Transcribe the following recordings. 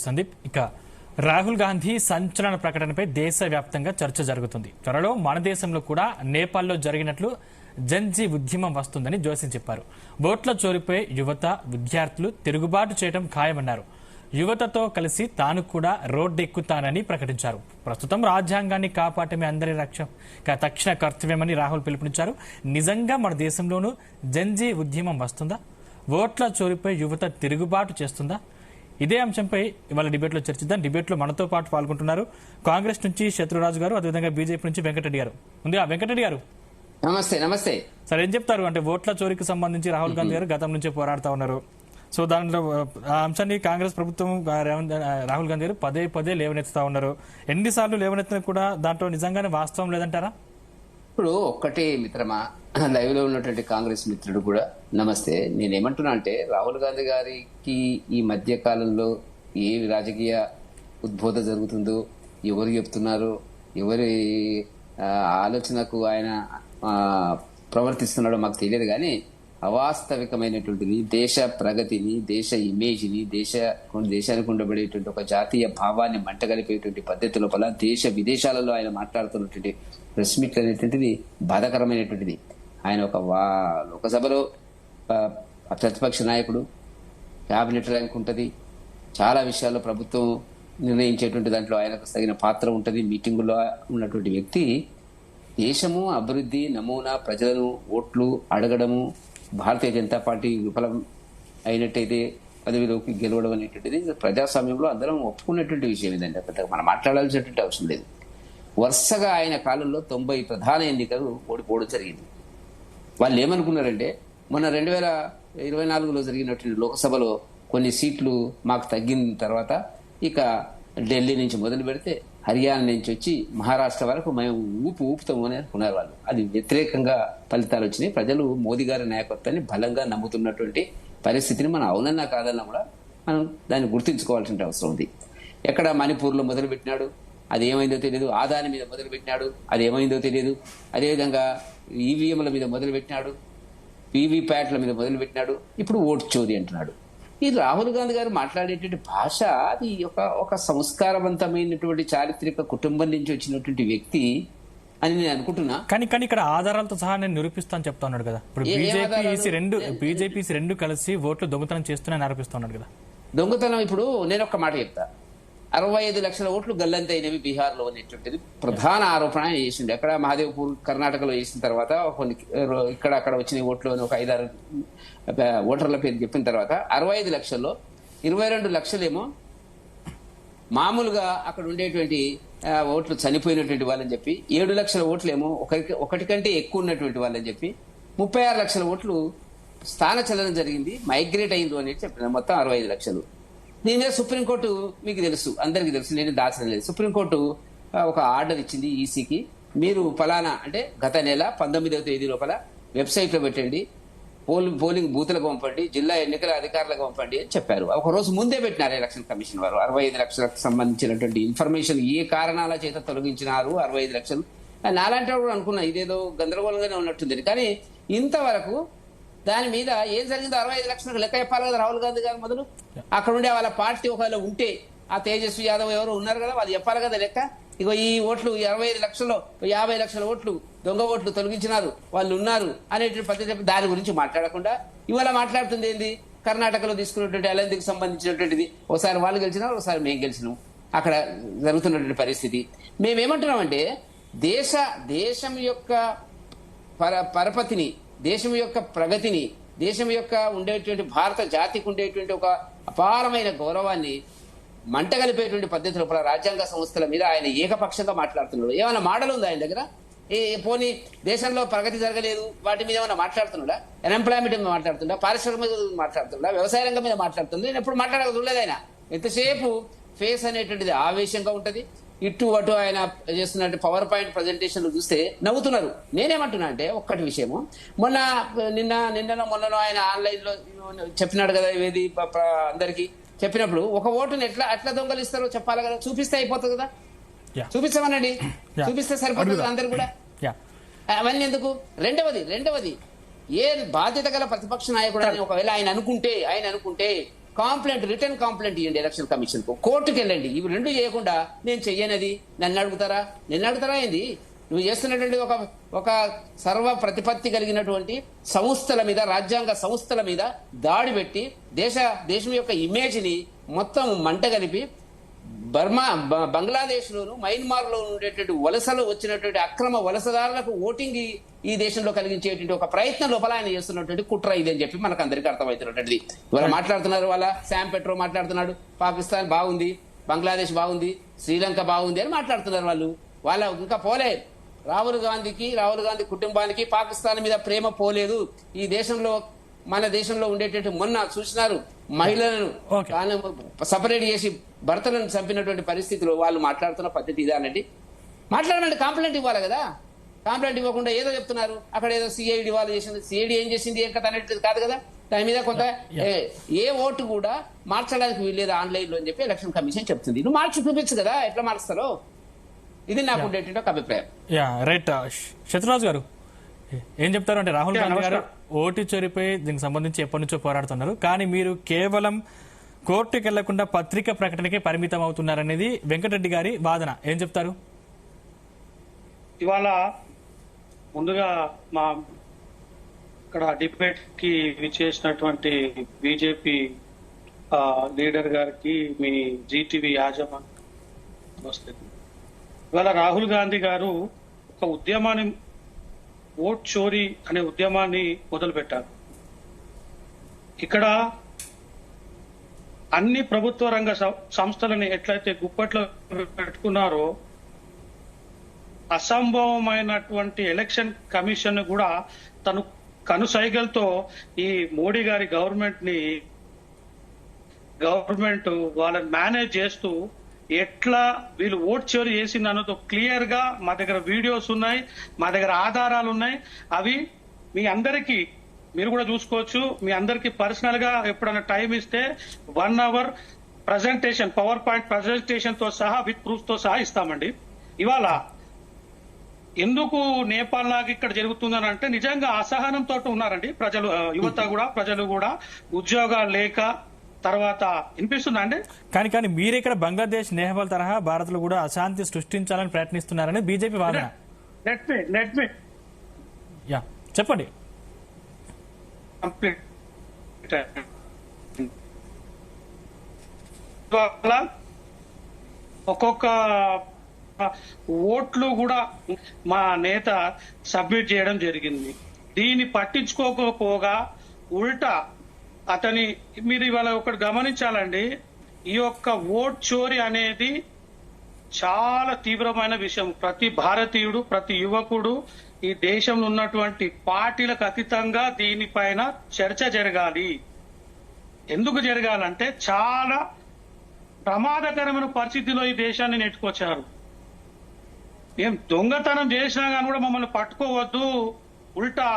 సందీప్ ఇక రాహుల్ గాంధీ సంచలన ప్రకటనపై దేశవ్యాప్తంగా చర్చ జరుగుతుంది. త్వరలో మన దేశంలో కూడా నేపాల్లో జరిగినట్లు జన్జీ ఉద్యమం వస్తుందని జోసిన్ చెప్పారు. ఓట్ల చోరీపై యువత, విద్యార్థులు తిరుగుబాటు చేయడం ఖాయమన్నారు. యువతతో కలిసి తాను కూడా రోడ్డెక్కుతానని ప్రకటించారు. ప్రస్తుతం రాజ్యాంగాన్ని కాపాడటమే అందరి తక్షణ కర్తవ్యమని రాహుల్ పిలుపునిచ్చారు. నిజంగా మన దేశంలోనూ జన్జీ ఉద్యమం వస్తుందా? ఓట్ల చోరీపై యువత తిరుగుబాటు చేస్తుందా? ఇదే అంశంపై ఇవాళ డిబేట్లో చర్చిద్దాం. డిబేట్లో మనతో పాటు పాల్గొంటున్నారు కాంగ్రెస్ నుంచి శత్రురాజు గారు, అదేవిధంగా బీజేపీ నుంచి వెంకటరెడ్డి గారు. ముందుగా వెంకటరెడ్డి గారు, నమస్తే. నమస్తే సార్, ఏం చెప్తారు? అంటే ఓట్ల చోరీకి సంబంధించి రాహుల్ గాంధీ గారు గతం నుంచే పోరాడుతూ ఉన్నారు. సో దాంట్లో ఆ అంశాన్ని కాంగ్రెస్ ప్రభుత్వం రాహుల్ గాంధీ గారు పదే పదే లేవనెత్తుతా ఉన్నారు. ఎన్నిసార్లు లేవనెత్తినా కూడా దాంట్లో నిజంగానే వాస్తవం లేదంటారా? ఇప్పుడు ఒక్కటే మిత్రమా, లైవ్ లో ఉన్నటువంటి కాంగ్రెస్ మిత్రుడు కూడా నమస్తే. నేనేమంటున్నా అంటే రాహుల్ గాంధీ గారికి ఈ మధ్య కాలంలో ఏ రాజకీయ ఉద్బోధ జరుగుతుందో, ఎవరు చెప్తున్నారు, ఎవరి ఆలోచనకు ఆయన ప్రవర్తిస్తున్నాడో మాకు తెలియదు. కానీ అవాస్తవికమైనటువంటిది దేశ ప్రగతిని, దేశ ఇమేజ్ని, దేశానికి ఉండబడేటువంటి ఒక జాతీయ భావాన్ని మంటగలిపేటువంటి పద్ధతి లోపల దేశ విదేశాలలో ఆయన మాట్లాడుతున్నటువంటి ప్రెస్ మీట్లు అనేటువంటిది బాధాకరమైనటువంటిది. ఆయన ఒక లోకసభలో ప్రతిపక్ష నాయకుడు, క్యాబినెట్ ర్యాంక్ ఉంటుంది, చాలా విషయాల్లో ప్రభుత్వం నిర్ణయించేటువంటి దాంట్లో ఆయనకు తగిన పాత్ర ఉంటుంది. మీటింగుల్లో ఉన్నటువంటి వ్యక్తి దేశము అభివృద్ధి నమూనా, ప్రజలను ఓట్లు అడగడము, భారతీయ జనతా పార్టీ విఫలం అయినట్టయితే పదవిలోకి గెలవడం అనేటువంటిది ప్రజాస్వామ్యంలో అందరం ఒప్పుకున్నటువంటి విషయం. ఏదంటే పెద్దగా మనం మాట్లాడాల్సినటువంటి అవసరం లేదు. వరుసగా ఆయన కాలంలో 90 ప్రధాన ఎన్నికలు ఓడిపోవడం జరిగింది. వాళ్ళు ఏమనుకున్నారంటే మొన్న 2024లో జరిగినటువంటి లోక్సభలో కొన్ని సీట్లు మాకు తగ్గిన తర్వాత ఇక ఢిల్లీ నుంచి మొదలు పెడితే హర్యానా నుంచి వచ్చి మహారాష్ట్ర వరకు మేము ఊపుతాము అని అనుకున్నారు వాళ్ళు. అది వ్యతిరేకంగా ఫలితాలు వచ్చినాయి. ప్రజలు మోదీ గారి నాయకత్వాన్ని బలంగా నమ్ముతున్నటువంటి పరిస్థితిని మనం అవునన్నా కాదన్నా కూడా మనం దాన్ని గుర్తించుకోవాల్సిన అవసరం ఉంది. ఎక్కడ మణిపూర్లో మొదలు పెట్టినాడు, అది ఏమైందో తెలియదు. ఆదాని మీద మొదలు పెట్టినాడు, అది ఏమైందో తెలియదు. అదేవిధంగా ఈవీఎంల మీద మొదలు పెట్టినాడు, వీవీప్యాట్ల మీద మొదలు పెట్టినాడు, ఇప్పుడు ఓటు చోరీ అంటున్నాడు. ఈ రాహుల్ గాంధీ గారు మాట్లాడేటువంటి భాష అది ఒక సంస్కారవంతమైనటువంటి చారిత్రక కుటుంబం నుంచి వచ్చినటువంటి వ్యక్తి అని నేను అనుకుంటున్నా. కానీ ఇక్కడ ఆధారాలతో సహా నేను నిరూపిస్తాను చెప్తా ఉన్నాడు కదా. ఇప్పుడు బీజేపీ రెండు కలిసి ఓట్లు దొంగతనం చేస్తున్నాయని ఆరోపిస్తున్నాడు కదా. దొంగతనం ఇప్పుడు నేను ఒక మాట చెప్తా. 65 లక్షల ఓట్లు గల్లంతైనవి బీహార్లో అనేటువంటిది ప్రధాన ఆరోపణ చేసిండు. అక్కడ మహాదేవ్పూర్ కర్ణాటకలో చేసిన తర్వాత కొన్ని అక్కడ వచ్చిన ఓట్లు అని ఒక 5-6 ఓటర్ల పేరు చెప్పిన తర్వాత 65 లక్షల్లో 22 లక్షలేమో మామూలుగా అక్కడ ఉండేటువంటి ఓట్లు చనిపోయినటువంటి వాళ్ళని చెప్పి, 7 లక్షల ఓట్లేమో ఒకటి కంటే ఎక్కువ ఉన్నటువంటి వాళ్ళని చెప్పి, 36 లక్షల ఓట్లు స్థానచలనం జరిగింది, మైగ్రేట్ అయింది అని చెప్పిన మొత్తం 65 లక్షలు. దీని మీద సుప్రీంకోర్టు మీకు తెలుసు, అందరికీ తెలుసు, నేను దాచడం లేదు. సుప్రీంకోర్టు ఒక ఆర్డర్ ఇచ్చింది ఈసీకి. మీరు ఫలానా అంటే గత నెల 19వ తేదీ లోపల వెబ్సైట్లో పెట్టండి, పోలింగ్ బూత్లకు పంపండి, జిల్లా ఎన్నికల అధికారులకు పంపండి అని చెప్పారు. ఒక రోజు ముందే పెట్టినారు ఎలక్షన్ కమిషన్ వారు. 65 లక్షలకు సంబంధించినటువంటి ఇన్ఫర్మేషన్ ఏ కారణాల చేత తొలగించినారు 65 లక్షలు. నాలాంటి వాడు అనుకున్నా ఇదేదో గందరగోళంగానే ఉన్నట్టుంది. కానీ ఇంతవరకు దాని మీద ఏం జరిగిందో 65 లక్షలకు లెక్క చెప్పాలి కదా రాహుల్ గాంధీ గారు. మొదలు అక్కడ ఉండే వాళ్ళ పార్టీ ఒకవేళ ఉంటే, ఆ తేజస్వి యాదవ్ ఎవరు ఉన్నారు కదా, వాళ్ళు చెప్పాలి కదా లెక్క. ఇగో ఈ ఓట్లు 65 లక్షల్లో 50 లక్షల ఓట్లు దొంగ ఓట్లు తొలగించినారు, వాళ్ళు ఉన్నారు అనేటువంటి పద్ధతి. దాని గురించి మాట్లాడకుండా ఇవాళ మాట్లాడుతుంది ఏంది, కర్ణాటకలో తీసుకున్నటువంటి అలందికి సంబంధించినటువంటిది. ఒకసారి వాళ్ళు గెలిచినారు, ఒకసారి మేము గెలిచినాం. అక్కడ జరుగుతున్నటువంటి పరిస్థితి. మేమేమంటున్నామంటే దేశం యొక్క పరపతిని, దేశం యొక్క ప్రగతిని, దేశం యొక్క ఉండేటువంటి భారత జాతికి ఉండేటువంటి ఒక అపారమైన గౌరవాన్ని మంటగలిపేటువంటి పద్ధతి లోపల రాజ్యాంగ సంస్థల మీద ఆయన ఏకపక్షంగా మాట్లాడుతున్నాడు. ఏమైనా మోడల్ ఉందా ఆయన దగ్గర? పోనీ దేశంలో ప్రగతి జరగలేదు వాటి మీద ఏమైనా మాట్లాడుతున్నాడా? అన్ఎంప్లాయ్మెంట్ మీద మాట్లాడుతుండా, పారిశ్రామిక మాట్లాడుతుండా, వ్యవసాయ రంగం మీద మాట్లాడుతుందా? నేను ఎప్పుడు మాట్లాడలేదు. ఆయన ఎంతసేపు ఫేస్ అనేటువంటిది ఆవేశంగా ఉంటది. ఇటు అటు ఆయన చేస్తున్న పవర్ పాయింట్ ప్రజెంటేషన్లు చూస్తే నవ్వుతున్నారు. నేనేమంటున్నా అంటే ఒక్కటి విషయము, మొన్ననో ఆయన ఆన్లైన్ లో చెప్పినాడు కదా, ఏది అందరికి చెప్పినప్పుడు ఒక ఓటుని ఎట్లా దొంగలిస్తారో చెప్పాలి కదా, చూపిస్తే అయిపోతుంది కదా. చూపిస్తామనండి, చూపిస్తే సరిపోతుంది అందరు కూడా. అవన్నీ ఎందుకు? రెండవది ఏ బాధ్యత గల ప్రతిపక్ష నాయకుడు అని ఒకవేళ ఆయన అనుకుంటే రిటర్న్ కాంప్లైంట్ ఇవ్వండి ఎలక్షన్ కమిషన్ కు, కోర్టుకు వెళ్ళండి. ఇవి రెండు చేయకుండా నేను చెయ్యనది నన్ను అడుగుతారా ఏంది? నువ్వు చేస్తున్నటువంటి ఒక సర్వ ప్రతిపత్తి కలిగినటువంటి సంస్థల మీద, రాజ్యాంగ సంస్థల మీద దాడి పెట్టి దేశం యొక్క ఇమేజ్ ని మొత్తం మంట కలిపి బంగ్లాదేశ్ లోను మయన్మార్ లో ఉండేటువంటి వలసలు వచ్చినటువంటి అక్రమ వలసదారులకు ఓటింగ్ ఈ దేశంలో కలిగించేటువంటి ఒక ప్రయత్నం లోపల ఆయన చేస్తున్నటువంటి కుట్ర ఇదని చెప్పి మనకు అందరికీ అర్థమవుతున్నటువంటిది. ఇవాళ మాట్లాడుతున్నారు, వాళ్ళ శామ్ పెట్రో మాట్లాడుతున్నాడు, పాకిస్తాన్ బాగుంది, బంగ్లాదేశ్ బాగుంది, శ్రీలంక బాగుంది అని మాట్లాడుతున్నారు. వాళ్ళ ఇంకా పోలే. రాహుల్ గాంధీ కుటుంబానికి పాకిస్తాన్ మీద ప్రేమ పోలేదు. ఈ దేశంలో, మన దేశంలో ఉండేటువంటి మొన్న చూసినారు మహిళలను సపరేట్ చేసి భర్తలను చంపినటువంటి పరిస్థితిలో వాళ్ళు మాట్లాడుతున్న పద్ధతి ఇదానండి. మాట్లాడమంటే కంప్లైంట్ ఇవ్వాలి కదా. కంప్లైంట్ ఇవ్వకుండా ఏదో చెప్తున్నారు. అక్కడ ఏదో సిఐడి వాళ్ళు చేసింది, సిఐడి ఏం చేసింది ఏం కథ అనేది కాదు కదా. దాని మీద కొంత ఏ ఓటు కూడా మార్చడానికి వీల్లేదు ఆన్లైన్ లో అని చెప్పి ఎలక్షన్ కమిషన్ చెప్తుంది. నువ్వు మార్చి చూపించు కదా, ఎట్లా మారుస్తారో. ఇది నాకు ఉండేటువంటి ఒక అభిప్రాయం. రైట్. శత్రురాజు గారు ఏం చెప్తారు అంటే, రాహుల్ గాంధీ గారు ఓటు చోరీపై దీనికి సంబంధించి ఎప్పటి నుంచో పోరాడుతున్నారు, కానీ మీరు కేవలం కోర్టుకు వెళ్లకుండా పత్రిక ప్రకటనకే పరిమితం అవుతున్నారనేది వెంకటరెడ్డి గారి వాదన. ఏం చెప్తారు? ఇవాళ ముందుగా మా ఇక్కడ డిబేట్ కి విచ్చేసినటువంటి బీజేపీ లీడర్ గారికి, మీ జీటీవీ యాజమాన్యం వస్తుంది. ఇవాళ రాహుల్ గాంధీ గారు ఒక ఉద్యమాన్ని, ఓట్ చోరీ అనే ఉద్యమాన్ని మొదలుపెట్టారు. ఇక్కడ అన్ని ప్రభుత్వ రంగ సంస్థలని ఎట్లయితే గుప్పట్లో పెట్టుకున్నారో, అసంభవమైనటువంటి ఎలక్షన్ కమిషన్ కూడా తను కనుసైగలతో ఈ మోడీ గారి గవర్నమెంట్ వాళ్ళని మేనేజ్ చేస్తూ ఎట్లా వీళ్ళు ఓట్ చోరీ చేసింది అన్నది క్లియర్ గా మా దగ్గర వీడియోస్ ఉన్నాయి, మా దగ్గర ఆధారాలు ఉన్నాయి. అవి మీ అందరికీ మీరు కూడా చూసుకోవచ్చు. మీ అందరికీ పర్సనల్ గా ఎప్పుడైనా టైం ఇస్తే 1 hour presentation, power point presentation తో సహా, విత్ ప్రూఫ్ తో సహా ఇస్తామండి. ఇవాళ ఎందుకు నేపాల్ లాగా ఇక్కడ జరుగుతుందని అంటే, నిజంగా అసహనంతో ఉన్నారండి ప్రజలు, ప్రజలు కూడా ఉద్యోగాలు లేక. తర్వాత వినిపిస్తుందా అండి? కానీ మీరు ఇక్కడ బంగ్లాదేశ్, నేపాల్ తరహా భారత్ లో కూడా అశాంతి సృష్టించాలని ప్రయత్నిస్తున్నారని బీజేపీ వాదన. చెప్పండి. ఒక్కొక్క ఓట్లు కూడా మా నేత సబ్మిట్ చేయడం జరిగింది. దీన్ని పట్టించుకోకపోగా ఉల్టా మీరు ఇవాళ ఒకటి గమనించాలండి, ఈ యొక్క ఓట్ చోరీ అనేది చాలా తీవ్రమైన విషయం. ప్రతి భారతీయుడు, ప్రతి యువకుడు, ఈ దేశంలో ఉన్నటువంటి పార్టీలకు అతీతంగా దీనిపైన చర్చ జరగాలి. ఎందుకు జరగాలంటే, చాలా ప్రమాదకరమైన పరిస్థితిలో ఈ దేశాన్ని నెట్టుకొచ్చారు. ఏం దొంగతనం చేసినా కానీ కూడా మమ్మల్ని పట్టుకోవద్దు, ఉల్టా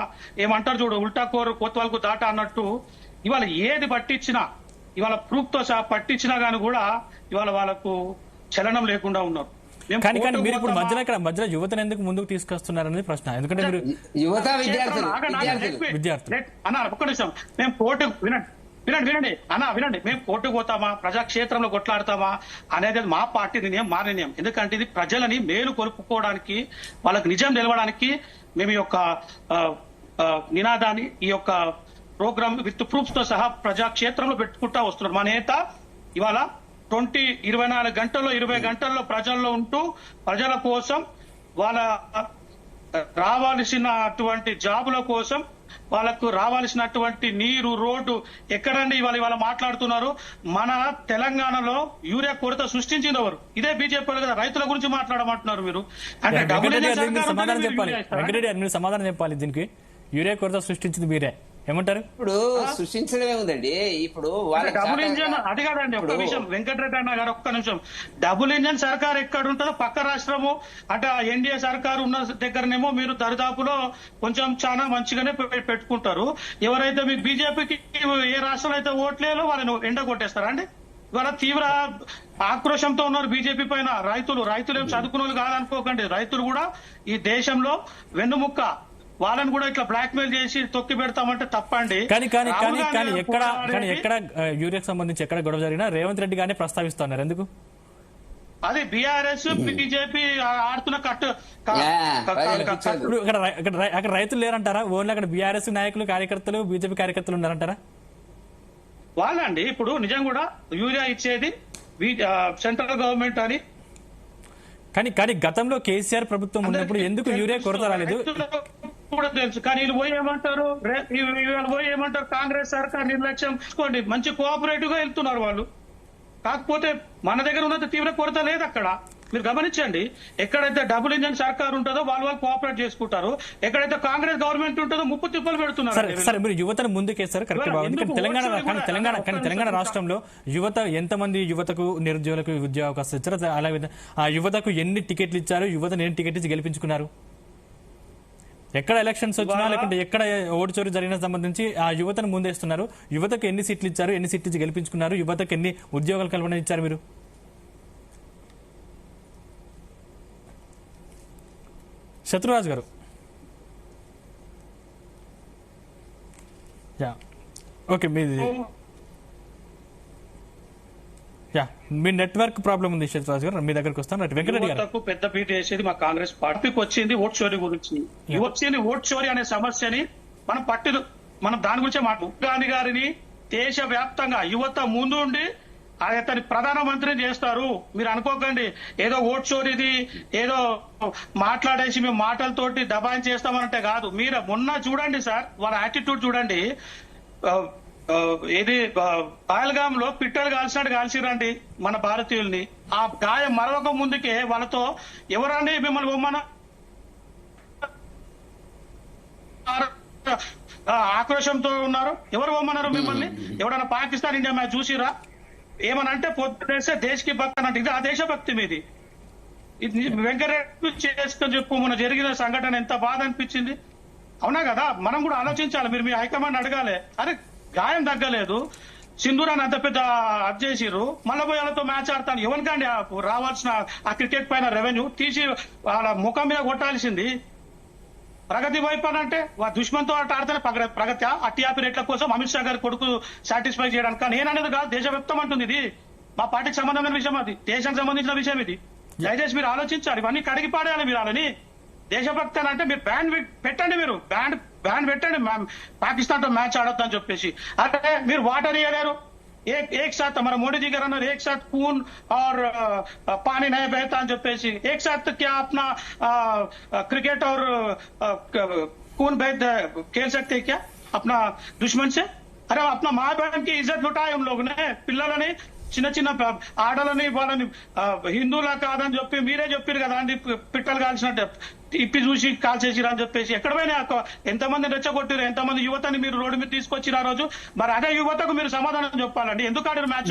ఏమంటారు చూడు, ఉల్టా కోతవాళ్ళకు దాట అన్నట్టు ఇవాళ ఏది పట్టించినా, ఇవాళ ప్రూఫ్ తో సహా పట్టించినా గానీ కూడా ఇవాళ వాళ్ళకు చలనం లేకుండా ఉన్నారు. కానీ మీరు ఇప్పుడు మధ్యలో యువతను ఎందుకు ముందుకు తీసుకొస్తున్నారనేది ప్రశ్న. ఎందుకంటే మీరు యువత విద్యార్థులు అన్నారు. ఒక్క నిమిషం, మేము కోర్టుకు వినండి అన్నా, వినండి. మేము కోర్టుకు పోతామా, ప్రజాక్షేత్రంలో కొట్లాడతామా అనేది మా పార్టీ నిర్ణయం, మా నిర్ణయం. ఎందుకంటే ఇది ప్రజలని మేలు కొలుపుకోవడానికి, వాళ్ళకి నిజం నిలవడానికి మేము ఈ యొక్క నినాదాన్ని, ఈ యొక్క ప్రోగ్రామ్ విత్ ప్రూఫ్స్ తో సహా ప్రజాక్షేత్రంలో పెట్టుకుంటా వస్తున్నారు. మా నేత ఇవాళ 24 గంటల్లో 20 గంటల్లో ప్రజల్లో ఉంటూ ప్రజల కోసం, వాళ్ళ రావాల్సినటువంటి జాబుల కోసం, వాళ్ళకు రావాల్సినటువంటి నీరు, రోడ్డు ఎక్కడండి ఇవాళ మాట్లాడుతున్నారు. మన తెలంగాణలో యూరియా కొరత సృష్టించింది ఎవరు? ఇదే బీజేపీ వాళ్ళు కదా. రైతుల గురించి మాట్లాడమంటున్నారు మీరు. అంటే వెంకటరెడ్డి సమాధానం చెప్పాలి దీనికి. యూరియా కొరత సృష్టించింది మీరే, ఏమంటారు? ఇప్పుడు సృష్టించడమే ఉందండి. ఇప్పుడు డబుల్ ఇంజన్ అది కాదండి. ఒక్క విషయం వెంకటరెడ్డి అన్న గారు, ఒక్క నిమిషం. డబుల్ ఇంజన్ సర్కార్ ఎక్కడ ఉంటుందో పక్క రాష్ట్రము, అంటే ఎన్డీఏ సర్కారు ఉన్న దగ్గరనేమో మీరు దరిదాపులో కొంచెం చాలా మంచిగానే పెట్టుకుంటారు. ఎవరైతే మీకు బీజేపీకి ఏ రాష్ట్రంలో అయితే ఓట్లేదో వాళ్ళని ఎండ కొట్టేస్తారా అండి? ఇవాళ తీవ్ర ఆక్రోశంతో ఉన్నారు బీజేపీ పైన రైతులు. రైతులు ఏం చదువుకున్న వాళ్ళు కాదనుకోకండి. రైతులు కూడా ఈ దేశంలో వెన్నుముక్క. వాళ్ళని కూడా ఇట్లా బ్లాక్ మెయిల్ చేసి తొక్కి పెడతామంటే తప్పండి. కానీ కానీ రాహుల్ కానీ గాంధీ కానీ గారు ఎక్కడ కానీ పోరాడేది- ఎక్కడ యూరియాకి సంబంధించి ఎక్కడ గొడవ జరిగినా రేవంత్ రెడ్డి గారిని ప్రస్తావిస్తున్నారు. ఎందుకు? అది బీఆర్ఎస్ బీజేపీ ఆడుతున్న ఇప్పుడు అక్కడ రైతులు లేరంటారా? ఓన్లీ అక్కడ బీఆర్ఎస్ నాయకులు కార్యకర్తలు బీజేపీ కార్యకర్తలు ఉన్నారంటారా? వాళ్ళండి ఇప్పుడు నిజం కూడా యూరియా ఇచ్చేది సెంట్రల్ గవర్నమెంట్ అని. కానీ గతంలో కేసీఆర్ ప్రభుత్వం ఉన్నప్పుడు ఎందుకు యూరియా కొరత రాలేదు? కూడా తెలుసు. కానీ వీళ్ళు పోయి ఏమంటారు, వీళ్ళు పోయి ఏమంటారు, కాంగ్రెస్ సర్కార్ నిర్లక్ష్యం చూసుకోండి, మంచి కోఆపరేటివ్ గా వెళ్తున్నారు వాళ్ళు. కాకపోతే మన దగ్గర ఉన్నంత తీవ్ర కొరత లేదు అక్కడ. మీరు గమనించండి, ఎక్కడైతే డబుల్ ఇంజన్ సర్కార్ ఉంటుందో వాళ్ళు కోఆపరేట్ చేసుకుంటారు, ఎక్కడైతే కాంగ్రెస్ గవర్నమెంట్ ఉంటుందో ముప్పు తిప్పలు పెడుతున్నారు. సరే, మీరు యువతను ముందుకేస్తారు, కరెక్ట్ బాగుంది. కానీ తెలంగాణ రాష్ట్రంలో యువత ఎంతమంది యువతకు నిరుద్యోగులకు ఉద్యోగ అవకాశాలు ఇచ్చారు? అలాగే ఆ యువతకు ఎన్ని టికెట్లు ఇచ్చారు? యువతను ఎన్ని టికెట్లు ఇచ్చి గెలిపించుకున్నారు? ఎక్కడ ఎలక్షన్స్ వచ్చినా లేకుంటే ఎక్కడ ఓటు చోరీ జరిగిన సంబంధించి ఆ యువతను ముందేస్తున్నారు. యువతకు ఎన్ని సీట్లు ఇచ్చారు? ఎన్ని సీట్లు ఇచ్చి గెలిపించుకున్నారు? యువతకు ఎన్ని ఉద్యోగాలు కల్పన ఇచ్చారు మీరు? శత్రురాజ్ గారు, ఓకే, మీది మీ నెట్వర్క్ ప్రాబ్లం ఉంది శత్రురాజ్ గారు, మీ దగ్గరకు వస్తాను. వెంకటరెడ్డి గారు, పెద్ద పీట వేసేది మా కాంగ్రెస్ పార్టీకి వచ్చింది ఓట్ చోరీ గురించి. వచ్చింది ఓట్ చోరీ అనే సమస్యని మనం దాని గురించే గాంధీ గారిని దేశ వ్యాప్తంగా యువత ముందు ఉండి అతని ప్రధానమంత్రిని చేస్తారు. మీరు అనుకోకండి ఏదో ఓట్ చోరీది ఏదో మాట్లాడేసి మేము మాటలతోటి దబాయించి చేస్తామనంటే కాదు. మీరు మొన్న చూడండి సార్, వాళ్ళ యాటిట్యూడ్ చూడండి. ఇది పాయల్గామ్ లో పిట్టలు కాల్చినట్టు కాల్చిరండి మన భారతీయుల్ని. ఆ గాయం మరొక ముందుకే వాళ్ళతో ఎవరండి మిమ్మల్ని బొమ్మన ఆక్రోశంతో ఉన్నారు? ఎవరు బొమ్మన్నారు మిమ్మల్ని? ఎవడన్నా పాకిస్తాన్ ఇండియా మ్యాచ్ చూసిరా? ఏమనంటే పొద్దునేస్తే దేశకి భక్తి అన్నట్టు ఇది ఆ దేశభక్తి మీది. ఇది వెంకటరెడ్డి చేసుకొని చెప్పు, మన జరిగిన సంఘటన ఎంత బాధ అనిపించింది. అవునా కదా? మనం కూడా ఆలోచించాలి. మీరు మీ హైకమాండ్ అడగాలి, అరే గాయం తగ్గలేదు, సింధూరాన్ని అంత పెద్ద అప్ చేసిర్రు, మళ్ళీ పోయి వాళ్ళతో మ్యాచ్ ఆడతాను. ఎవరికండి రావాల్సిన ఆ క్రికెట్ పైన రెవెన్యూ తీసి వాళ్ళ ముఖం మీద కొట్టాల్సింది. ప్రగతి వైపు అని అంటే దుష్మన్తో ఆడితేనే ప్రగతి. ఆ టీఆర్పీ రేట్ల కోసం అమిత్ షా గారి కొడుకు సాటిస్ఫై చేయడానికి. నేననేది కాదు, దేశవ్యాప్తం అంటుంది. ఇది మా పార్టీకి సంబంధమైన విషయం, అది దేశానికి సంబంధించిన విషయం. ఇది దయచేసి మీరు ఆలోచించాలి. ఇవన్నీ కడిగి పాడేయాలి మీరు. వాళ్ళని దేశభక్తి అని అంటే మీరు బ్యాన్ పెట్టండి, మీరు బ్యాన్ పెట్టండి పాకిస్తాన్ తో మ్యాచ్ ఆడొద్దు అని చెప్పేసి. అంటే మీరు వాటర్ ఇవ్వలేరు. एक साथ हमारा मोदी जी का रनर एक साथ खून और पानी नहीं बहता అని చెప్పేసి एक साथ क्या अपना क्रिकेट और खून बह खेल सकते हैं क्या अपना दुश्मन से? अरे अपना माँ बहन की इज्जत लुटाए उन लोगों ने. పిల్లలని చిన్న చిన్న ఆడలని వాళ్ళని హిందువులా కాదని చెప్పి మీరే చెప్పారు కదా అండి, పిట్టలు కాల్చినట్టు ఇప్పి చూసి కాల్చేసిరా అని చెప్పేసి. ఎక్కడ పోయినా ఎంతమంది రెచ్చగొట్టిరు, ఎంతమంది యువతని మీరు రోడ్డు మీద తీసుకొచ్చిరు ఆ రోజు. మరి అదే యువతకు మీరు సమాధానం చెప్పాలండి. ఎందుకు ఆడారు మ్యాచ్?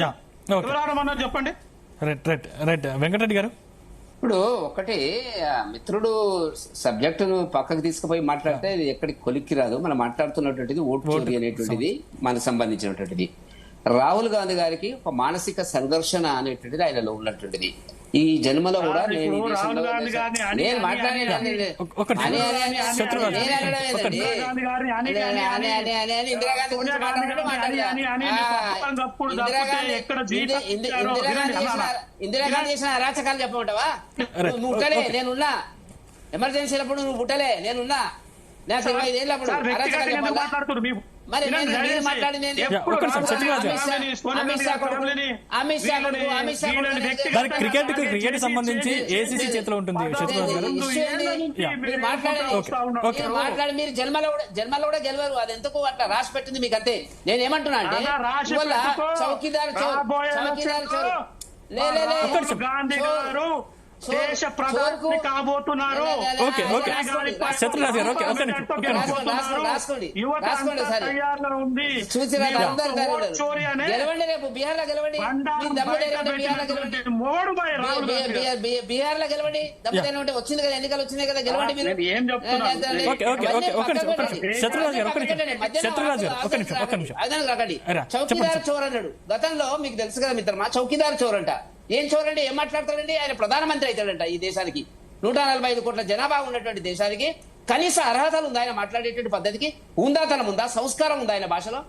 ఎవరు ఆడమన్నారు చెప్పండి. రైట్ వెంకటరెడ్డి గారు, ఇప్పుడు ఒకటి మిత్రుడు సబ్జెక్టును పక్కకు తీసుకుపోయి మాట్లాడితే ఇది ఎక్కడికి కొలిక్కి రాదు. మనం మాట్లాడుతున్నటువంటిది ఓటు చోరీ అనేటువంటిది మనకు సంబంధించినటువంటిది. రాహుల్ గాంధీ గారికి ఒక మానసిక సంఘర్షణ అనేటువంటిది ఆయనలో ఉన్నటువంటిది. ఈ జన్మలో కూడా నేను ఈ దేశంలో నేను ఇందిరాగాంధీ చేసిన అరాచకాలు చెప్పమంటావా? నువ్వు పుట్టలే నేనున్నా, ఎమర్జెన్సీలప్పుడు నువ్వు పుట్టలే నేనున్నా, నాకు 25 ఏళ్ళప్పుడు అరాచకాలు చెప్పాలా? మరి మాట్లాడి క్రికెట్ సంబంధించి ఏసీసీ చేతిలో ఉంటుంది. మాట్లాడి మీరు జన్మలో కూడా గెలవరు. అది ఎందుకు అట్లా రాసి పెట్టింది మీకు అంతే. నేనేమంటున్నా అంటే చౌకీదార్ చోరు గాంధీ గారు దేశ ప్రధాని కాబోతున్నారు. శత్రురాజ్ గారు, గెలవండి, రేపు బీహార్ లో గెలవండి, బీహార్ లో గెలవండి. దమ్ముదైన ఉంటే వచ్చింది కదా, ఎన్నికలు వచ్చినాయి కదా, గెలవండి మీరు. చౌకీదార్ చోర్ అన్నాడు గతంలో, మీకు తెలుసు కదా మిత్రమా. చౌకీదార్ చోర్ అంట. ఏం చోరండి, ఏం మాట్లాడతాడండి? ఆయన ప్రధానమంత్రి అవుతాడంట ఈ దేశానికి. 145 కోట్ల జనాభా ఉన్నటువంటి దేశానికి కనీస అర్హతలు ఉందా ఆయన మాట్లాడేటువంటి పద్ధతికి? ఉందాతనం ఉందా? సంస్కారం ఉందా ఆయన భాషలో?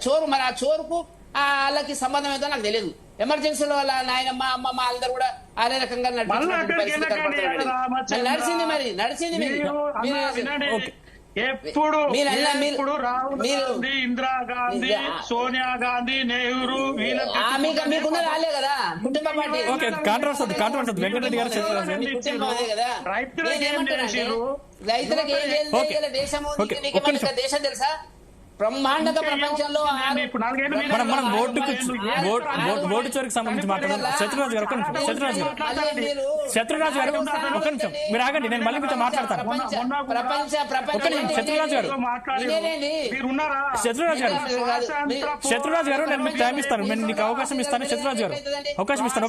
చోరు మరి ఆ చోరుకు వాళ్ళకి సంబంధం ఏదో నాకు తెలియదు. ఎమర్జెన్సీలో వాళ్ళ నాయనమ్మ అమ్మమ్మ అందరు కూడా అదే రకంగా నడిచింది. మరి ఎప్పుడు ఇందిరా గాంధీ, సోనియా గాంధీ, నెహ్రూ మీకున్న రాలే కదా కుటుంబ పార్టీ. రైతులకు ఏం చేయగల దేశం దేశం తెలుసా? బ్రహ్మాండంగా ప్రపంచంలో మనం ఓటు చోరికి సంబంధించి మాట్లాడాలి. శత్రురాజు గారు ఒక నిమిషం మీరు ఆగండి, నేను మళ్ళీ మీతో మాట్లాడతాను. శత్రురాజు గారు నేను మీకు టైం ఇస్తాను, నేను నీకు అవకాశం ఇస్తాను. శత్రురాజు గారు అవకాశం ఇస్తాను.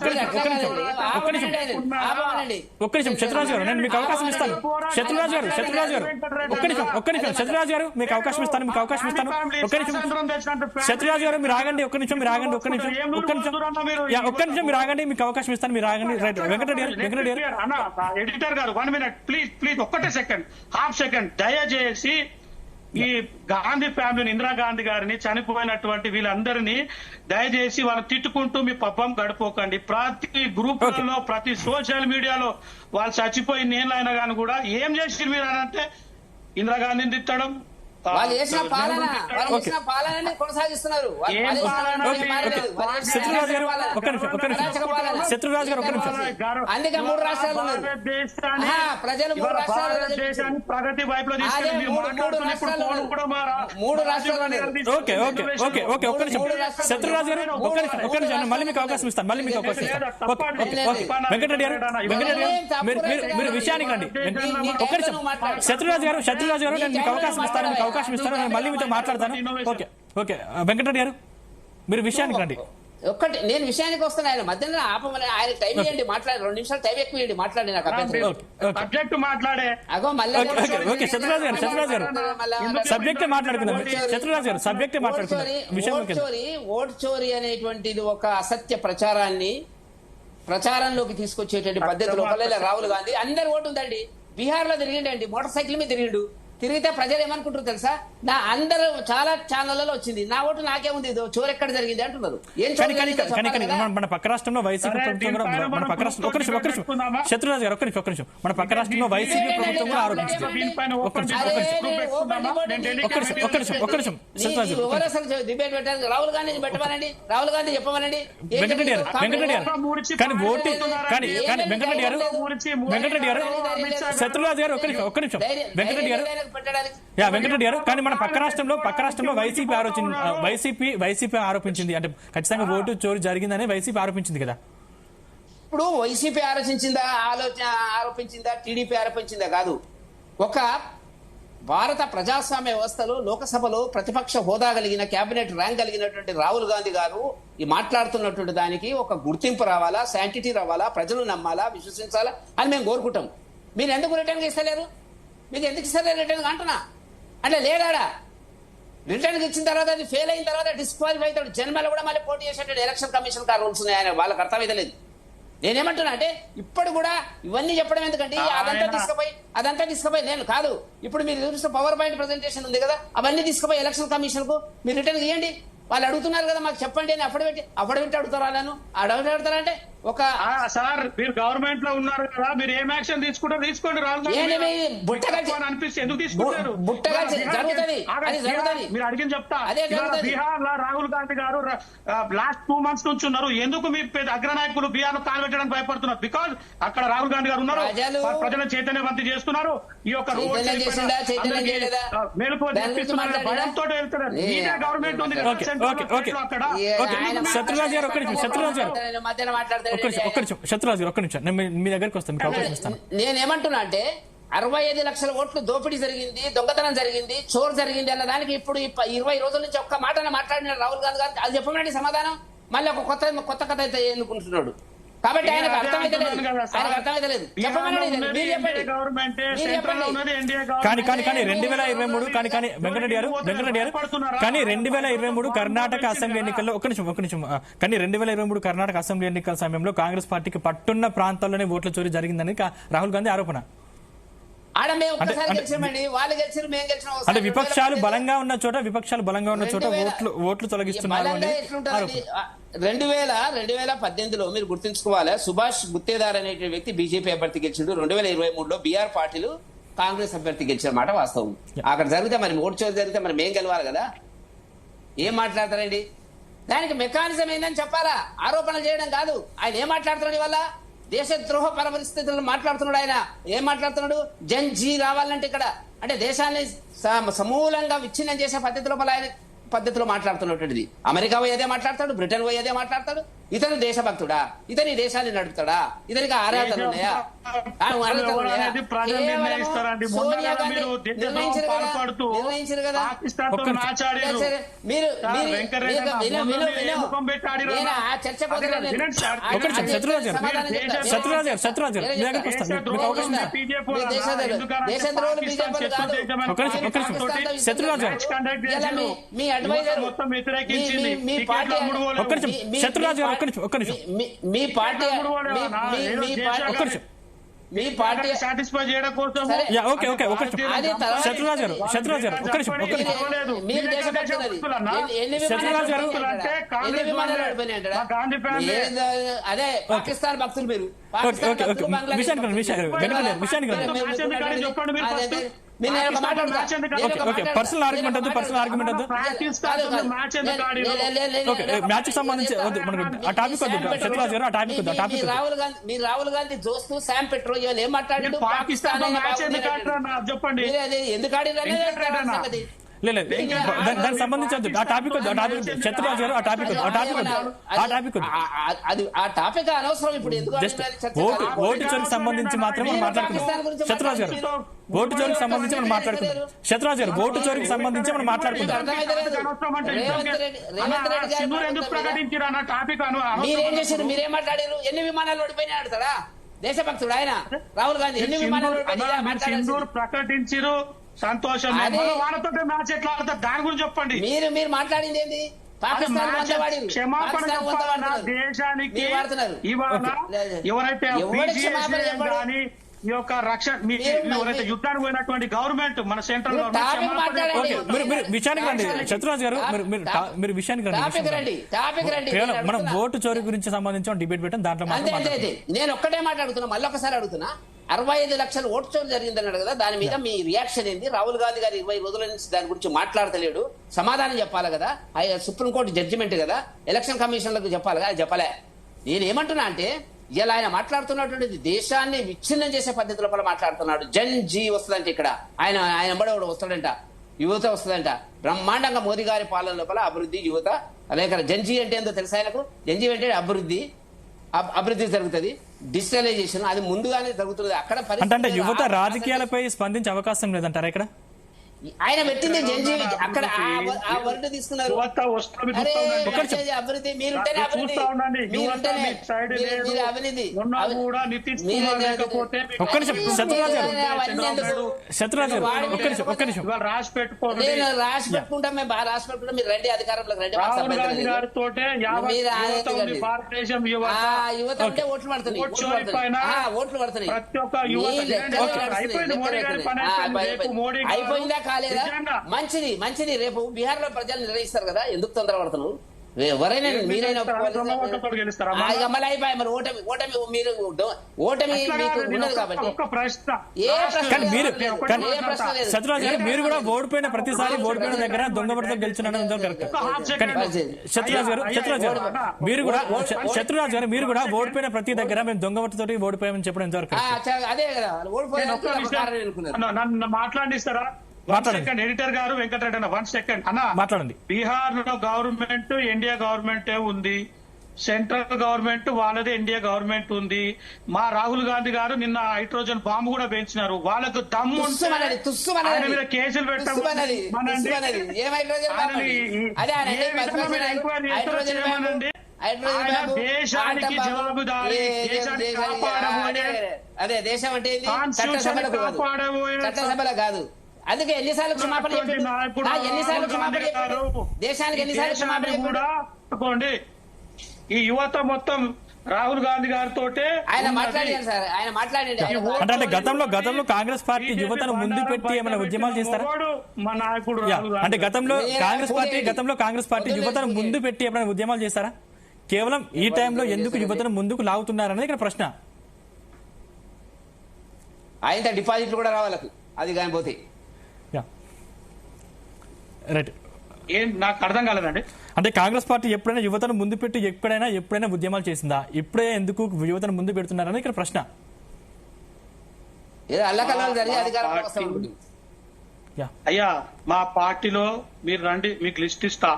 ఒక్క నిమిషం శత్రురాజు గారు నేను మీకు అవకాశం ఇస్తాను. శత్రురాజు గారు ఒక్క నిమిషం శత్రురాజు గారు మీకు అవకాశం ఇస్తాను. శత్రురాజు గారు మీరు ఆగండి, ఒక్క నిమిషం మీరు ఆగండి. ఒక్క నిమిషం మీరు ఆగండి, మీకు అవకాశం ఇస్తాను. మీరు ఆగండి. రైట్, వెంకటరెడ్డి గారు ఎడిటర్ గారు 1 minute ప్లీజ్ ఒక్కటే సెకండ్, హాఫ్ సెకండ్. దయచేసి ఈ గాంధీ ఫ్యామిలీని, ఇందిరాగాంధీ గారిని, చనిపోయినటువంటి వీళ్ళందరినీ దయచేసి వాళ్ళు తిట్టుకుంటూ మీ పబ్బం గడిపోకండి. ప్రతి గ్రూపులలో, ప్రతి సోషల్ మీడియాలో వాళ్ళు చచ్చిపోయి నేనైనా కానీ కూడా ఏం చేసి మీరు అని అంటే ఇందిరాగాంధీని తిట్టడం, వాళ్ళు చేసిన పాలనని కొనసాగిస్తున్నారు. అందుకే 3 రాష్ట్రాలు ప్రజలు 3 రాష్ట్రాలు ప్రగతి వైపులో 3 రాష్ట్రాలు. శత్రురాజు గారు ఒక్క నిమిషం మళ్ళీ మీకు అవకాశం ఇస్తాను. వెంకటరెడ్డి గారు మీరు విషయానికి రండి. ఒక్క నిమిషం శత్రురాజు గారు నేను మీకు అవకాశం ఇస్తాను. నేను మళ్ళీ మీతో మాట్లాడతాను. ఓకే వెంకటరెడ్డి గారు మీరు విషయానికి రండి. ఒక్కటి నేను విషయానికి వస్తాను. ఆయన మధ్యలో ఆపమని ఆయన టైం ఇవ్వండి, మాట్లాడి 2 నిమిషాలు టైం ఎక్కువ ఇవ్వండి, మాట్లాడి నాకు సబ్జెక్ట్ మాట్లాడే అగో మళ్ళీ శత్రురాజు గారు సబ్జెక్టే మాట్లాడుకుందాం. శత్రురాజు గారు సబ్జెక్టే మాట్లాడుకుందాం. ఓట్ చోరీ అనేటువంటిది ఒక అసత్య ప్రచారంలోకి తీసుకొచ్చేటువంటి పద్ధతిలో రాహుల్ గాంధీ అందరి ఓటు ఉందండి. బీహార్ లో తిరిగిండండి, మోటార్ సైకిల్ మీద తిరిగితే ప్రజలు ఏమనుకుంటారు తెలుసా? నా అందరూ చాలా ఛానళ్లలో వచ్చింది, నా ఓటు నాకే ఉంది, చోరు ఎక్కడ జరిగింది అంటున్నారు. మన పక్క రాష్ట్రంలో వైసీపీ ప్రభుత్వం శత్రురాజు గారు ఒక్క నిమిషం మన పక్క రాష్ట్రంలో వైసీపీ ప్రభుత్వం కూడా ఆరోపించింది. డిబేట్ పెట్టారు. రాహుల్ గాంధీ పెట్టమనండి, రాహుల్ గాంధీ చెప్పమనండి. వెంకటరెడ్డి గారు కానీ ఓటు కానీ వెంకటరెడ్డి గారు శత్రురాజు గారు ఒక్క నిమిషం వెంకటరెడ్డి గారు కానీ మన పక్క రాష్ట్రంలో వైసీపీ ఆరోపించింది అంటే ఖచ్చితంగా ఓటు చోరీ జరిగిందని వైసీపీ ఆరోపించింది కదా. ఇప్పుడు వైసీపీ ఆరోపించిందా టీడీపీ ఆరోపించిందా కాదు. ఒక భారత ప్రజాస్వామ్య వ్యవస్థలో లోకసభలో ప్రతిపక్ష హోదా కలిగిన కేబినెట్ ర్యాంక్ కలిగినటువంటి రాహుల్ గాంధీ గారు ఈ మాట్లాడుతున్నటువంటి దానికి ఒక గుర్తింపు రావాలా, శాంటిటీ రావాలా, ప్రజలు నమ్మాలా, విశ్వసించాలా అని మేము కోరుకుంటాం. మీరు ఎందుకు రిటర్న్ ఇస్తలేరు? మీకు ఎందుకు ఇస్తలేరు రిటర్న్ అంటున్నా? అంటే లేడా రిటర్న్ ఇచ్చిన తర్వాత అది ఫెయిల్ అయిన తర్వాత డిస్క్వాలిఫై అవుతాడు. జన్మలో కూడా మళ్ళీ పోటీ చేసేటట్టు ఎలక్షన్ కమిషన్ రూల్స్ ఉన్నాయి, ఆయన వాళ్ళకి అర్థమైతే లేదు. నేనేమంటున్నా అంటే ఇప్పుడు కూడా ఇవన్నీ చెప్పడం ఎందుకంటే అదంతా తీసుకుపోయి నేను కాదు. ఇప్పుడు మీరు చూసిన పవర్ పాయింట్ ప్రెజెంటేషన్ ఉంది కదా, అవన్నీ తీసుకుపోయి ఎలక్షన్ కమిషన్ కు మీరు రిటర్న్ ఇవ్వండి. వాళ్ళు అడుగుతున్నారు కదా మాకు చెప్పండి అని అఫిడవిట్ అడుగుతారా? నేను అడుగుతారంటే ఒక సార్ మీరు గవర్నమెంట్ లో ఉన్నారు కదా, మీరు ఏం యాక్షన్ తీసుకుంటారు తీసుకోండి. మీరు అడిగింది చెప్తా. బీహార్ లో రాహుల్ గాంధీ గారు లాస్ట్ 2 months నుంచి ఉన్నారు. ఎందుకు మీ అగ్రనాయకులు బీహార్ లో కాలు పెట్టడానికి భయపడుతున్నారు? బికాజ్ అక్కడ రాహుల్ గాంధీ గారు ఉన్నారు, ప్రజలను చైతన్యవంతం చేస్తున్నారు. ఈ యొక్క మేలుకో భయంతో వెళ్తున్నారు. గవర్నమెంట్ ఉంది కదా అక్కడ. శత్రురాజు ఒక్క నిమిషం మీ దగ్గరికి వస్తాను, మీకు అవకాశం ఇస్తాను. నేనేమంటున్నా అంటే 65 లక్షల ఓట్లు దోపిడీ జరిగింది, దొంగతనం జరిగింది, చోరు జరిగింది అన్న దానికి ఇప్పుడు 20 రోజుల నుంచి ఒక్క మాట మాట్లాడిన రాహుల్ గాంధీ గారు అది చెప్పమండి సమాధానం. మళ్ళీ ఒక కొత్త కథ అయితే ఎన్నుకుంటున్నాడు. కాబట్టి ఆయనకు అర్థమైతే లేదు. చెప్పమనండి కానీ 2023 కానీ వెంకటరెడ్డి గారు కానీ 2023 కర్ణాటక అసెంబ్లీ ఎన్నికల్లో ఒక్క నిమిషం కానీ 2023 కర్ణాటక అసెంబ్లీ ఎన్నికల సమయంలో కాంగ్రెస్ పార్టీకి పట్టున్న ప్రాంతాల్లోనే ఓట్ల చోరీ జరిగిందని రాహుల్ గాంధీ ఆరోపణ. ఆడ మేము ఒక్కసారి గెలిచామండి, వాళ్ళు గెలిచారు, మేము గెలిచిన. అంటే విపక్షాలు బలంగా ఉన్న చోట ఓట్లు తొలగిస్తున్నారు అని ఎట్లుంటుంది? 2018లో మీరు గుర్తుంచుకోవాలి, సుభాష్ గుత్తేదార్ అనే వ్యక్తి బీజేపీ అభ్యర్థి గెలిచిండు. 2023లో బీఆర్ పార్టీలు కాంగ్రెస్ అభ్యర్థి గెలిచిన మాట వాస్తవం. అక్కడ జరిగితే మరి ఓటు చోటు జరిగితే మరి మేం గెలవాలి కదా. ఏం మాట్లాడతారండి? దానికి మెకానిజం ఏందని చెప్పాలా, ఆరోపణలు చేయడం కాదు. ఆయన ఏం మాట్లాడుతున్నాడు ఇవాళ? దేశద్రోహ పరిస్థితులను మాట్లాడుతున్నాడు. ఆయన ఏం మాట్లాడుతున్నాడు? జన్ జీ రావాలంటే ఇక్కడ అంటే దేశాన్ని సమూలంగా విచ్ఛిన్నం చేసే పద్ధతిలో మాట్లాడుతున్నటువంటిది. అమెరికా పోయి అదే మాట్లాడతాడు, బ్రిటన్ పోయి అదే మాట్లాడతాడు. ఇతను దేశభక్తుడా? ఇతని దేశాన్ని నడుపుతాడా? ఇతనికి ఆరాధనలు ఉన్నాయా? నిర్ణయించారు కదా. మీ అడ్వైజర్ మీ పార్టీ మీ పార్టీ సాటిస్ఫై చేయడం కోసం శత్రురాజు గారు మీరు దేశభక్తులు అదే పాకిస్తాన్ భక్తులు మీరు. పర్సనల్ ఆర్గ్యుమెంట్ వద్దు. మ్యాచ్ కి సంబంధించి ఆ టాపిక్ వద్దు. శత్రురాజు గారు ఆ టాపిక్ వద్దు. రాహుల్ గాంధీ దోస్తు శామ్ పెట్రో ఏం మాట్లాడాడు? పాకిస్తాన్ చెప్పండి ఎందుకు ఆడి లేదు దానికి సంబంధించి ఆ టాపిక్ వద్దు. శత్రురాజు గారు ఆ టాపిక్ ఆ టాపిక్ అనవసరం. ఇప్పుడు ఓటు చోరుకు సంబంధించి మాత్రమే మాట్లాడుకుందాం. శత్రురాజు గారు ఓటు చోరుకు సంబంధించి మనం మాట్లాడుకుందాం. శత్రురాజు గారు ఓటు చోరుకు సంబంధించి మనం మాట్లాడుకుందాం. మీరేం చేశారు? మీరేం మాట్లాడారు? ఎన్ని విమానాలు ఓడిపోయినా ఆడతాడా? దేశభక్తుడు ఆయన రాహుల్ గాంధీ. ఎన్ని విమానాలు ఓడిపోయినా ప్రకటించారు. సంతోషం. వాళ్ళతో మ్యాచ్ ఎట్లా ఆడతారు దాని గురించి చెప్పండి. మీరు మాట్లాడింది ఏంది? పాకిస్తాన్ క్షమాపణ దేశానికి ఇవాళ ఎవరైతే కానీ ఈ యొక్క రక్షణ ఎవరైతే యుద్ధానికి పోయినటువంటి గవర్నమెంట్ మన సెంట్రల్ గవర్నమెంట్ విషయానికి రండి. శత్రురాజు గారు మీరు విషయానికి రండి. మనం ఓటు చోరీ గురించి సంబంధించి డిబేట్ పెట్టాం. దాంట్లో నేను ఒక్కటే మాట్లాడుతున్నా, మళ్ళీ ఒకసారి అడుగుతున్నా. 65 లక్షల ఓటు చోటు జరిగిందన్నాడు కదా, దాని మీద మీ రియాక్షన్ ఏంది? రాహుల్ గాంధీ గారు 20 రోజుల నుంచి దాని గురించి మాట్లాడతలేడు. సమాధానం చెప్పాలి కదా. సుప్రీంకోర్టు జడ్జిమెంట్ కదా, ఎలక్షన్ కమిషన్లకు చెప్పాలి కదా. చెప్పలే. నేను ఏమంటున్నా అంటే ఇలా ఆయన మాట్లాడుతున్నటువంటిది దేశాన్ని విచ్ఛిన్నం చేసే పద్ధతిలో మాట్లాడుతున్నాడు. జన్ జీ వస్తుందంటే ఇక్కడ ఆయన ఎంబడేవాడు వస్తాడంట, యువత వస్తుందంట. బ్రహ్మాండంగా మోదీ గారి పాలన లోపల అభివృద్ధి, యువత. అలాగే జన్జీ అంటే ఏందో తెలుసా ఆయనకు? జన్జీ అంటే అభివృద్ధి జరుగుతుంది, డిజిటలైజేషన్ అది ముందుగానే జరుగుతుంది. అక్కడ అంటే యువత రాజకీయాలపై స్పందించే అవకాశం లేదంటారా ఇక్కడ? ఆయన పెట్టింది జన్జీ. అక్కడ ఆ వర్డ్ తీసుకున్నారు. అభివృద్ధి మీరుంటేనే అవినీతి. రాసి పెట్టుకుంటాం. మేము బాగా రాసి పెట్టుకుంటాం. మీరు రండి, అధికారంలోకి రండి. యువత ఉంటే ఓట్లు పడుతున్నాయి. అయిపోయిందా కాలేదా? మంచిది. రేపు బీహార్ లో ప్రజలు నిర్ణయిస్తారు కదా. ఎందుకు తొందర పడుతున్నారు? ఎవరైనా మీరైనా మళ్ళీ అయిపోయి మరి ఓటమి మీకు ఉన్నది కాబట్టి శత్రురాజు గారు మీరు కూడా ఓడిపోయిన ప్రతిసారి ఓడిపోయిన దగ్గర దొంగబడితో గెలిచిన శత్రురాజు గారు మీరు కూడా ఓడిపోయిన ప్రతి దగ్గర మేము దొంగబడితో ఓడిపోయామని చెప్పడం ఎంతవరకు? అదే కదా, నన్ను మాట్లాడిస్తారా? ఎడిటర్ గారు వెంకటరెడ్డి అన్న 1 సెకండ్ అన్న మాట్లాడండి. బీహార్ లో గవర్నమెంట్ ఇండియా గవర్నమెంటే ఉంది, సెంట్రల్ గవర్నమెంట్ వాళ్ళది ఇండియా గవర్నమెంట్ ఉంది. మా రాహుల్ గాంధీ గారు నిన్న హైడ్రోజన్ బాంబు కూడా పెంచినారు. వాళ్ళకు దమ్ము మీద కేసులు పెట్టమనండి. దేశానికి జవాబుదారీ, దేశాన్ని కాపాడబోయే, అదే దేశం అంటే చట్టసభలో కాదు. అందుకే ఎన్నిసార్లు క్షమాపణ దేశానికి ఎన్నిసార్లు క్షమాపణ కూడా ఈ యువత మొత్తం రాహుల్ గాంధీ గారితో ఆయన మాట్లాడారు సార్, ఆయన మాట్లాడండి. అంటే గతంలో కాంగ్రెస్ పార్టీ యువతను ముందు పెట్టి ఏమైనా ఉద్యమాలు చేస్తారా? మా నాయకుడు యా, రాహుల్ అంటే గాంధీ గతంలో కాంగ్రెస్ పార్టీ యువతను ముందు పెట్టి ఏమైనా ఉద్యమాలు చేస్తారా? కేవలం ఈ టైంలో ఎందుకు యువతను ముందుకు లాగుతున్నారనేది ఇక్కడ ప్రశ్న. ఆయన డిపాజిట్లు కూడా రావాలకు, అది కానీ పోతే. Yeah, right. ఏం నాకు అర్థం కాలేదండి. అంటే కాంగ్రెస్ పార్టీ ఎప్పుడైనా యువతను ముందు పెట్టి ఎప్పుడైనా ఉద్యమాలు చేసిందా? ఇప్పుడే ఎందుకు యువతను ముందు పెడుతున్నారని ఇక్కడ ప్రశ్న. ఏదో అల్లకల్లాలు జరిగి అధికారంలో వస్తా ఉంటుంది. యా, అయ్యా మా పార్టీలో మీరు రండి, మీకు లిస్ట్ ఇస్తా.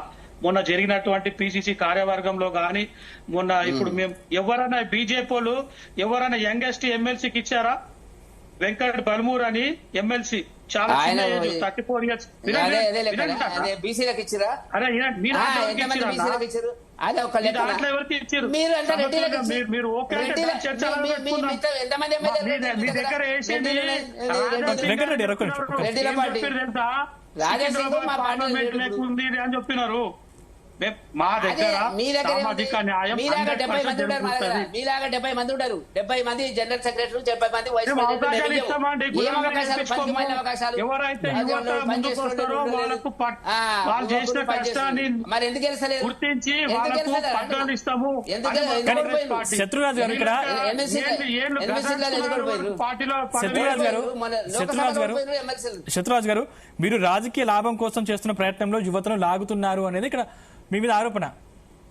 మొన్న జరిగినటువంటి పిసిసి కార్యవర్గంలో గాని, మొన్న ఇప్పుడు మేము ఎవరైనా బీజేపీ వాళ్ళు ఎవరైనా యంగెస్ట్ ఎమ్మెల్సీకి ఇచ్చారా? వెంకట్ బల్మూర్ అని ఎమ్మెల్సీ, చాలా ఆయన 34 years. బీసీలకు ఇచ్చిరా? అరే మీరు ఎంతమంది బీసీలకు ఇచ్చారు? అదే ఒక లెక్క. దాంట్లో ఎవరికి ఇచ్చారు? మీరు అంటే రెడ్డిలకు మీరు ఓకే అంటే చర్చలు పెట్టుకుందాం. ఎంతమంది మీ దగ్గర వేసేది వెంకటరెడ్డి ఒక్క నిమిషం. రెడ్డిల పార్టీ తెలుసా? రాజశేఖర్ మా పార్టీ పార్లమెంట్ లేకుంది అని చెప్పినారు. మా దగ్గర మీ దగ్గర సామాజిక న్యాయం మీలాగా 70 మంది 100% ఉంటారు. మా దగ్గర జరుగుతుంది. మీలాగా 70 మంది ఉంటారు. 70 మంది జనరల్ సెక్రటరీ, 70 మంది వైస్ మేము అవకాశాలు ప్రెసిడెంట్. ఇస్తామండి. ఏం అవకాశాలు? పనికిమాలిన అవకాశాలు. ఎవరైతే యువత ముందుకు వస్తారో వాళ్ళకు వాళ్ళు చేసిన కష్టాన్ని మరి ఎందుకు గెలిచలేదు? గుర్తించి ఎందుకు వాళ్ళకు గెలిచలేదు? పగ్గాలు ఇస్తాము. ఎందుకు పార్టీ. శత్రురాజు గారు ఇక్కడ పార్టీలో శత్రురాజు గారు, మీరు రాజకీయ లాభం కోసం చేస్తున్న ప్రయత్నంలో యువతను లాగుతున్నారు అనేది ఇక్కడ మీ మీద ఆరోపణ.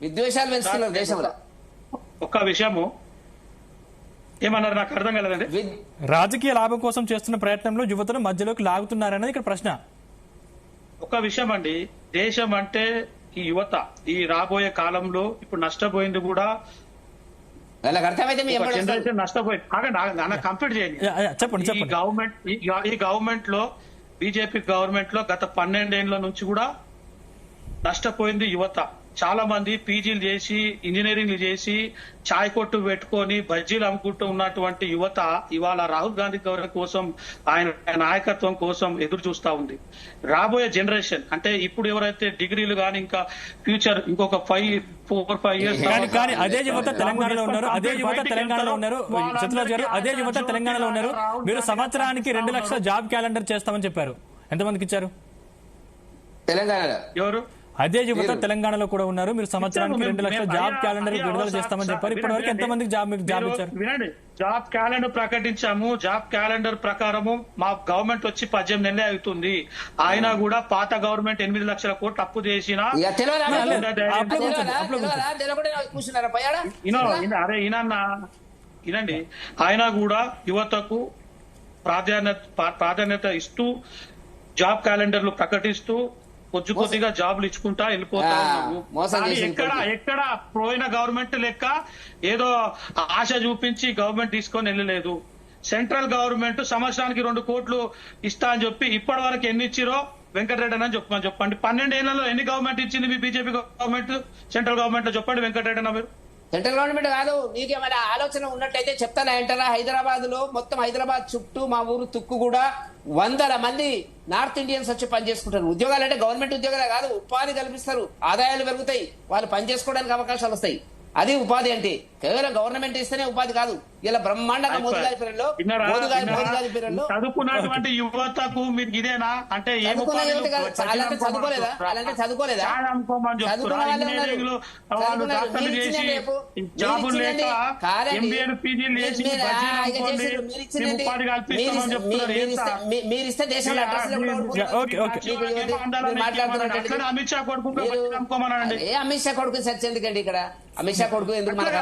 విద్వేషాలు పెంచుతున్నారు దేశంలో. ఒక్క విషయము ఏమన్నారు నాకు అర్థం కాలేదండి. రాజకీయ లాభం కోసం చేస్తున్న ప్రయత్నంలో యువతను మధ్యలోకి లాగుతున్నారనేది ఇక్కడ ప్రశ్న. ఒక విషయం అండి, దేశం అంటే ఈ యువత ఈ రాబోయే కాలంలో ఇప్పుడు నష్టపోయింది కూడా వాళ్ళకి అర్థమైతే మీ ఎమ్మడి వస్తారు. జనరేషన్ నష్టపోయింది. కంప్లీట్ చేయండి. చెప్పండి. ఈ గవర్నమెంట్ లో బీజేపీ గవర్నమెంట్ లో గత 12 ఏళ్ల నుంచి కూడా నష్టపోయింది యువత. చాలా మంది పీజీలు చేసి ఇంజనీరింగ్లు చేసి చాయ్ కొట్టు పెట్టుకొని బజ్జీలు అమ్ముకుంటూ ఉన్నటువంటి యువత ఇవాళ రాహుల్ గాంధీ గారి కోసం, ఆయన నాయకత్వం కోసం ఎదురు చూస్తా ఉంది. రాబోయే జనరేషన్ అంటే ఇప్పుడు ఎవరైతే డిగ్రీలు కానీ ఇంకా ఫ్యూచర్ ఇంకొక 4-5 years కానీ అదే యువత తెలంగాణలో ఉన్నారు. శత్రురాజు గారు, అదే యువత తెలంగాణలో ఉన్నారు. మీరు సంవత్సరానికి 2 లక్షల జాబ్ క్యాలెండర్ చేస్తామని చెప్పారు. ఎంతమందికి ఇచ్చారు? తెలంగాణలో ఎవరు? అదే యువత తెలంగాణలో కూడా ఉన్నారు. మీరు సంవత్సరానికి 2 లక్షల జాబ్ క్యాలెండర్ విడుదల చేస్తామని చెప్పారు. ఇప్పటి వరకు ఎంతమందికి జాబ్ ఇచ్చారు? వినండి, జాబ్ క్యాలెండర్ ప్రకటించాము. జాబ్ క్యాలెండర్ ప్రకారము మా గవర్నమెంట్ వచ్చి 18 నెలలే అవుతుంది. ఆయన కూడా పాత గవర్నమెంట్ 8 లక్షల కోట్లు అప్పు చేసిన అరే వినండి, ఆయన కూడా యువతకు ప్రాధాన్యత ఇస్తూ జాబ్ క్యాలెండర్లు ప్రకటిస్తూ కొద్దిగా జాబ్లు ఇచ్చుకుంటా వెళ్ళిపోతా ఉన్నాము. ఎక్కడ పోయిన గవర్నమెంట్ లెక్క ఏదో ఆశ చూపించి గవర్నమెంట్ తీసుకొని వెళ్ళలేదు. సెంట్రల్ గవర్నమెంట్ సంవత్సరానికి 2 కోట్లు ఇస్తా అని చెప్పి ఇప్పటి వరకు ఎన్ని ఇచ్చిరో వెంకటరెడ్డి అని చెప్పండి. 12 ఏళ్లలో ఎన్ని గవర్నమెంట్ ఇచ్చింది మీ బీజేపీ గవర్నమెంట్? సెంట్రల్ గవర్నమెంట్ లో చెప్పండి వెంకటరెడ్డి అన్న. మీరు సెంట్రల్ గవర్నమెంట్ కాదు, మీకేమైనా ఆలోచన ఉన్నట్టయితే చెప్తాను. ఏంటారా, హైదరాబాద్ లో మొత్తం హైదరాబాద్ చుట్టూ మా ఊరు తుక్కు కూడా 100 మంది నార్త్ ఇండియన్స్ వచ్చి పని చేసుకుంటారు. ఉద్యోగాలు అంటే గవర్నమెంట్ ఉద్యోగాలే కాదు, ఉపాధి కల్పిస్తారు, ఆదాయాలు పెరుగుతాయి, వాళ్ళు పని చేసుకోవడానికి అవకాశాలు వస్తాయి. అది ఉపాధి అంటే. కేవలం గవర్నమెంట్ ఇస్తేనే ఉపాధి కాదు. ఇలా బ్రహ్మాండంగా మోదీగారి పేరులో చదువుకున్నటువంటి యువతకు మీరు ఇదేనా అంటే అలాంటి చదువుకోలేదా? అలాంటి చదువుకోలేదా? చదువుకున్న వాళ్ళు మీరు ఇస్తే దేశంలో అమిత్ షా కొడుకు అమిత్ షా కొడుకు చర్చ ఎందుకండి ఇక్కడ? అమిత్ షా కొడుకు ఎందుకు మనకు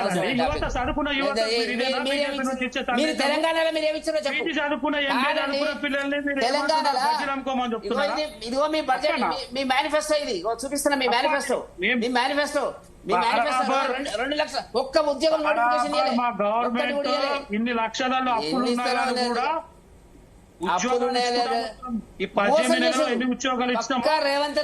మీరు తెలంగాణలో మీరు ఏమిచ్చారో చెప్పు. ఇదిగో మీ బడ్జెట్, మీ మేనిఫెస్టో ఇది చూపిస్తున్నా. మీ మేనిఫెస్టో 2 లక్షల ఒక్క ఉద్యోగం నోటిఫికేషన్ ఇన్ని లక్షలలో అప్పులు రేవంత్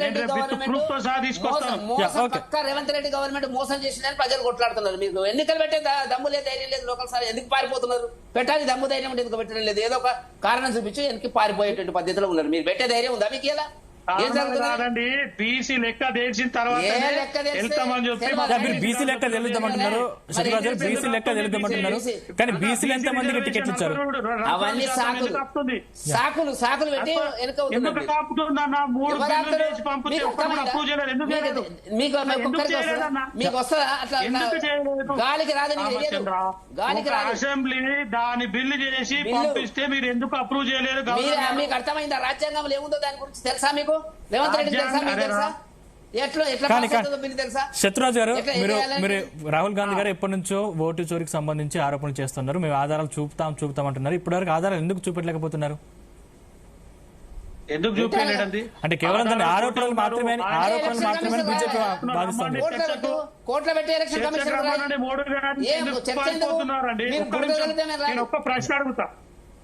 రెడ్డి గవర్నమెంట్ మోసం చేసిందని ప్రజలు కొట్లాడుతున్నారు. మీకు ఎన్నికలు పెట్టే దమ్ము లేదు, ధైర్యం లేదు. లోకల్ సార్ ఎందుకు పారిపోతున్నారు? పెట్టాలి దమ్ము ధైర్యం ఎందుకు పెట్టడం లేదు? ఏదో ఒక కారణం చూపించి ఎందుకు పారిపోయేటువంటి పద్ధతిలో ఉన్నారు. మీరు పెట్టే ధైర్యం ఉందా మీకు? ఇలా ఏం జరుగుతుంది? కాదండి, బీసీ లెక్క తెలిసిన తర్వాత ఏ లెక్క తెలిస్తే వెళ్తామని చెప్పి తెలియదు. మీరు బీసీ లెక్క తెలుద్దామంటున్నారు, శత్రురాజు గారు బీసీ లెక్క తెలుద్దామంటున్నారు. కానీ బీసీలు ఎంత మందికి టికెట్లు ఇచ్చారు? అవన్నీ సాకులు. సాకులు పెట్టి వెనక ఎందుకు అవుతున్నారు. కాపుతుందన్న? 3 ఎవరు బిల్లులు ఆపుతారు? చేసి పంపితే మీకు ఒక్కరు కూడా అర్థమైందా? అప్రూవ్ చేయలేదు. ఎందుకు చేయలేదు? మీకు ఎందుకు ఒక్కరికి వస్తుందా? చేయలేదన్న? మీకు వస్తుందా? అట్లా ఎందుకు చేయలేదు? గాలికి రాదు, మీకు తెలియదు. రామచంద్ర, గాలికి ఒక రాదు. అసెంబ్లీ దాని బిల్లు చేసి బిల్లు. పంపిస్తే మీరు ఎందుకు అప్రూవ్ చేయలేదు? మీకు అర్థమైందా? రాజ్యాంగంలో ఏముందో దాని గురించి తెలుసా మీకు? రేవంత్ రెడ్డి తెలుసా? మీకు రాజ్యాంగం తెలుసా? ఎట్లా కానీ పాస్ అవుతుందో మీకు తెలుసా? శత్రురాజు గారు, ఎట్లా మీరు చేయాలంటే? మీరు రాహుల్ గాంధీ గారు ఎప్పటి నుంచో ఓటు చోరీకి సంబంధించి ఆరోపణలు చేస్తున్నారు. మేము ఆధారాలు చూపుతాం అంటున్నారు. ఇప్పటివరకు ఆధారాలు ఎందుకు చూపెట్టలేకపోతున్నారు? ఎందుకు చూపించలేదండి? అంటే కేవలం దాని ఆరోపణలు మాత్రమే బీజేపీ భావిస్తుంది. కోట్ల పెట్టి ఎలక్షన్ కమిషన్ నేను ఒక్క ప్రశ్న అడుగుతా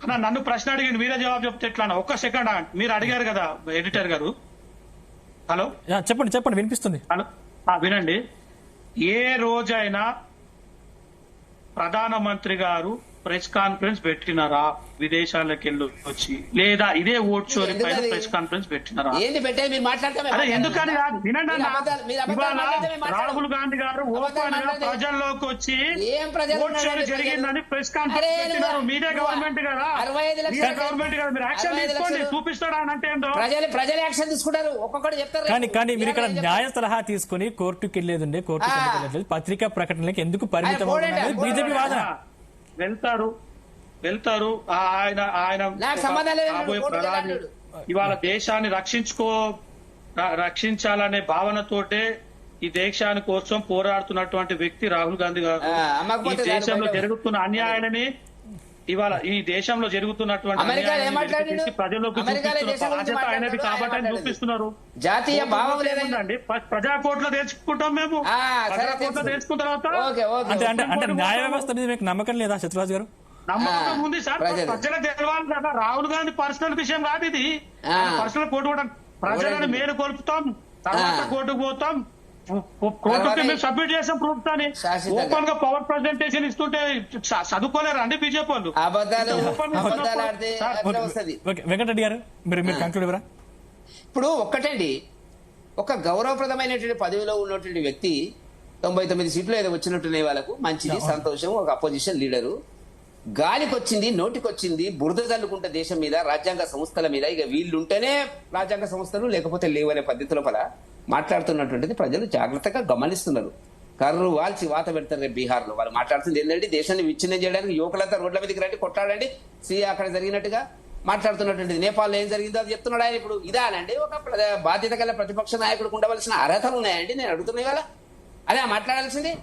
అన్న, నన్ను ప్రశ్న అడిగింది, మీరే జవాబు చెప్తే ఎట్లా అన్న? ఒక్క సెకండ్ మీరు అడిగారు కదా ఎడిటర్ గారు. హలో చెప్పండి వినిపిస్తుంది. హలో, వినండి. ఏ రోజైనా ప్రధానమంత్రి గారు ప్రెస్ కాన్ఫరెన్స్ పెట్టినారా విదేశాలకు వెళ్ళి వచ్చి? లేదా ఇదే ఓట్ చోరీ పైన ప్రెస్ కాన్ఫరెన్స్ పెట్టినారా? ఏంది పెట్టేది? మీరు మాట్లాడితే అదే ఎందుకని కాదు, వినండి అన్న. మీరు అబద్ధాలు ఇవాళ మాట్లాడితే మేము మాట్లాడము. రాహుల్ గాంధీ గారు ఓపెన్ గా ప్రజల్లోకి వచ్చి ఏం ప్రజలు ఓట్ చోరీ ఉన్నారండి? జరిగిందని ప్రెస్ అరే కాన్ఫరెన్స్ నువ్వు- పెట్టినారు. మీదే గవర్నమెంట్ కదా, 65 మీదే లక్షలు గవర్నమెంట్ కదా, మీరు యాక్షన్ 65 తీసుకోండి. లక్షలు. చూపిస్తాడా అని అంటే ఏందో? ప్రజలు యాక్షన్ తీసుకుంటారు, ఒక్కొక్కటి చెప్తారు. కానీ మీరు ఇక్కడ ఏం చెప్తారు? న్యాయ సలహా తీసుకుని కోర్టుకి వెళ్ళేది కోర్టుకి వెళ్ళలేదు. పత్రికా ప్రకటనలకు ఎందుకు పరిమితం అవుతున్నారు? బీజేపీ వాదన. వెళ్తారు ఆయన నాకు సంబంధం లేదు, రాబోయే కోర్టుకి ప్రధాని వెళ్ళాడు. ఇవాళ దేశాన్ని రక్షించాలనే భావనతోటే ఈ దేశాని కోసం పోరాడుతున్నటువంటి వ్యక్తి రాహుల్ గాంధీ గారు. ఈ అమ్మకపోతే దేశంలో బయట- జరుగుతున్న అన్యాయాలని ఇవాళ ఈ దేశంలో జరుగుతున్నటువంటి అమెరికాలో అన్యాయాన్ని ఏం మాట్లాడాడు? వెలికితీసి ప్రజల్లోకి అమెరికాలో చూపిస్తున్న దేశం గురించి బాధ్యత ఆయనది మాట్లాడాడు, కాబట్టి ఆయన ఆయన చూపిస్తున్నారు. జాతీయ భావం లేదండి. ఉందండి, ప్రజా కోర్టులో తెచ్చుకుంటాం మేము. సరే, ప్రజా కోర్టులో తెలుసు. తెచ్చుకున్న తర్వాత ఓకే అంటే న్యాయ వ్యవస్థ మీద మీకు నమ్మకం లేదా శత్రురాజు గారు? నమ్మకం ఉంది సార్. ప్రజలు. ప్రజలకు తెలవాలి కదా, రాహుల్ గాంధీ పర్సనల్ విషయం కాదు ఇది. పర్సనల్ కోర్టు కూడా ప్రజలను మేలు కొలుపుతాం, తర్వాత కోర్టుకు పోతాం, కోర్టుకి మేము సబ్మిట్ చేసాం ప్రూఫ్ అని. శాశ్వతంగా. ఓపెన్ గా పవర్ ప్రజెంటేషన్ ఇస్తుంటే చదువుకోలేరు అండి బీజేపీ వాళ్ళు. అబద్ధాలు ఓపెన్ అబద్ధాలు ఆడితే అట్లా వస్తది. ఓకే వెంకటరెడ్డి గారు, మీరు కంక్లూడ్ ఇవ్వరా? ఇప్పుడు ఒక్కటండి, ఒక గౌరవప్రదమైనటువంటి పదవిలో ఉన్నటువంటి వ్యక్తి 99 సీట్లు ఏదో వచ్చినట్టున్నాయి వాళ్ళకు, మంచిది, సంతోషం. ఒక అపోజిషన్ లీడరు గాలికొచ్చింది, నోటికొచ్చింది, బురద జల్లుకుంటే దేశం మీద, రాజ్యాంగ సంస్థల మీద. ఇక వీళ్ళుంటేనే రాజ్యాంగ సంస్థలు, లేకపోతే లేవనే పద్ధతిలో మాట్లాడుతున్నటువంటిది ప్రజలు జాగ్రత్తగా గమనిస్తున్నారు. కర్రు వాల్చి వాత పెడతారు రేపు బీహార్ లో. వాళ్ళు మాట్లాడుతుంది ఏంటంటే దేశాన్ని విచ్ఛిన్నం చేయడానికి యువకులంతా రోడ్ల మీదకి రండి, కొట్టాడండి, అక్కడ జరిగినట్టుగా మాట్లాడుతున్నటువంటిది. నేపాల్లో ఏం జరిగిందో అది చెప్తున్నాడు ఆయన. ఇప్పుడు ఇదానండి ఒక బాధ్యత గల ప్రతిపక్ష నాయకుడికి ఉండవలసిన అర్హతలు ఉన్నాయండి? నేను అడుగుతున్నా ఇవాళ. అదే మాట్లాడాల్సింది.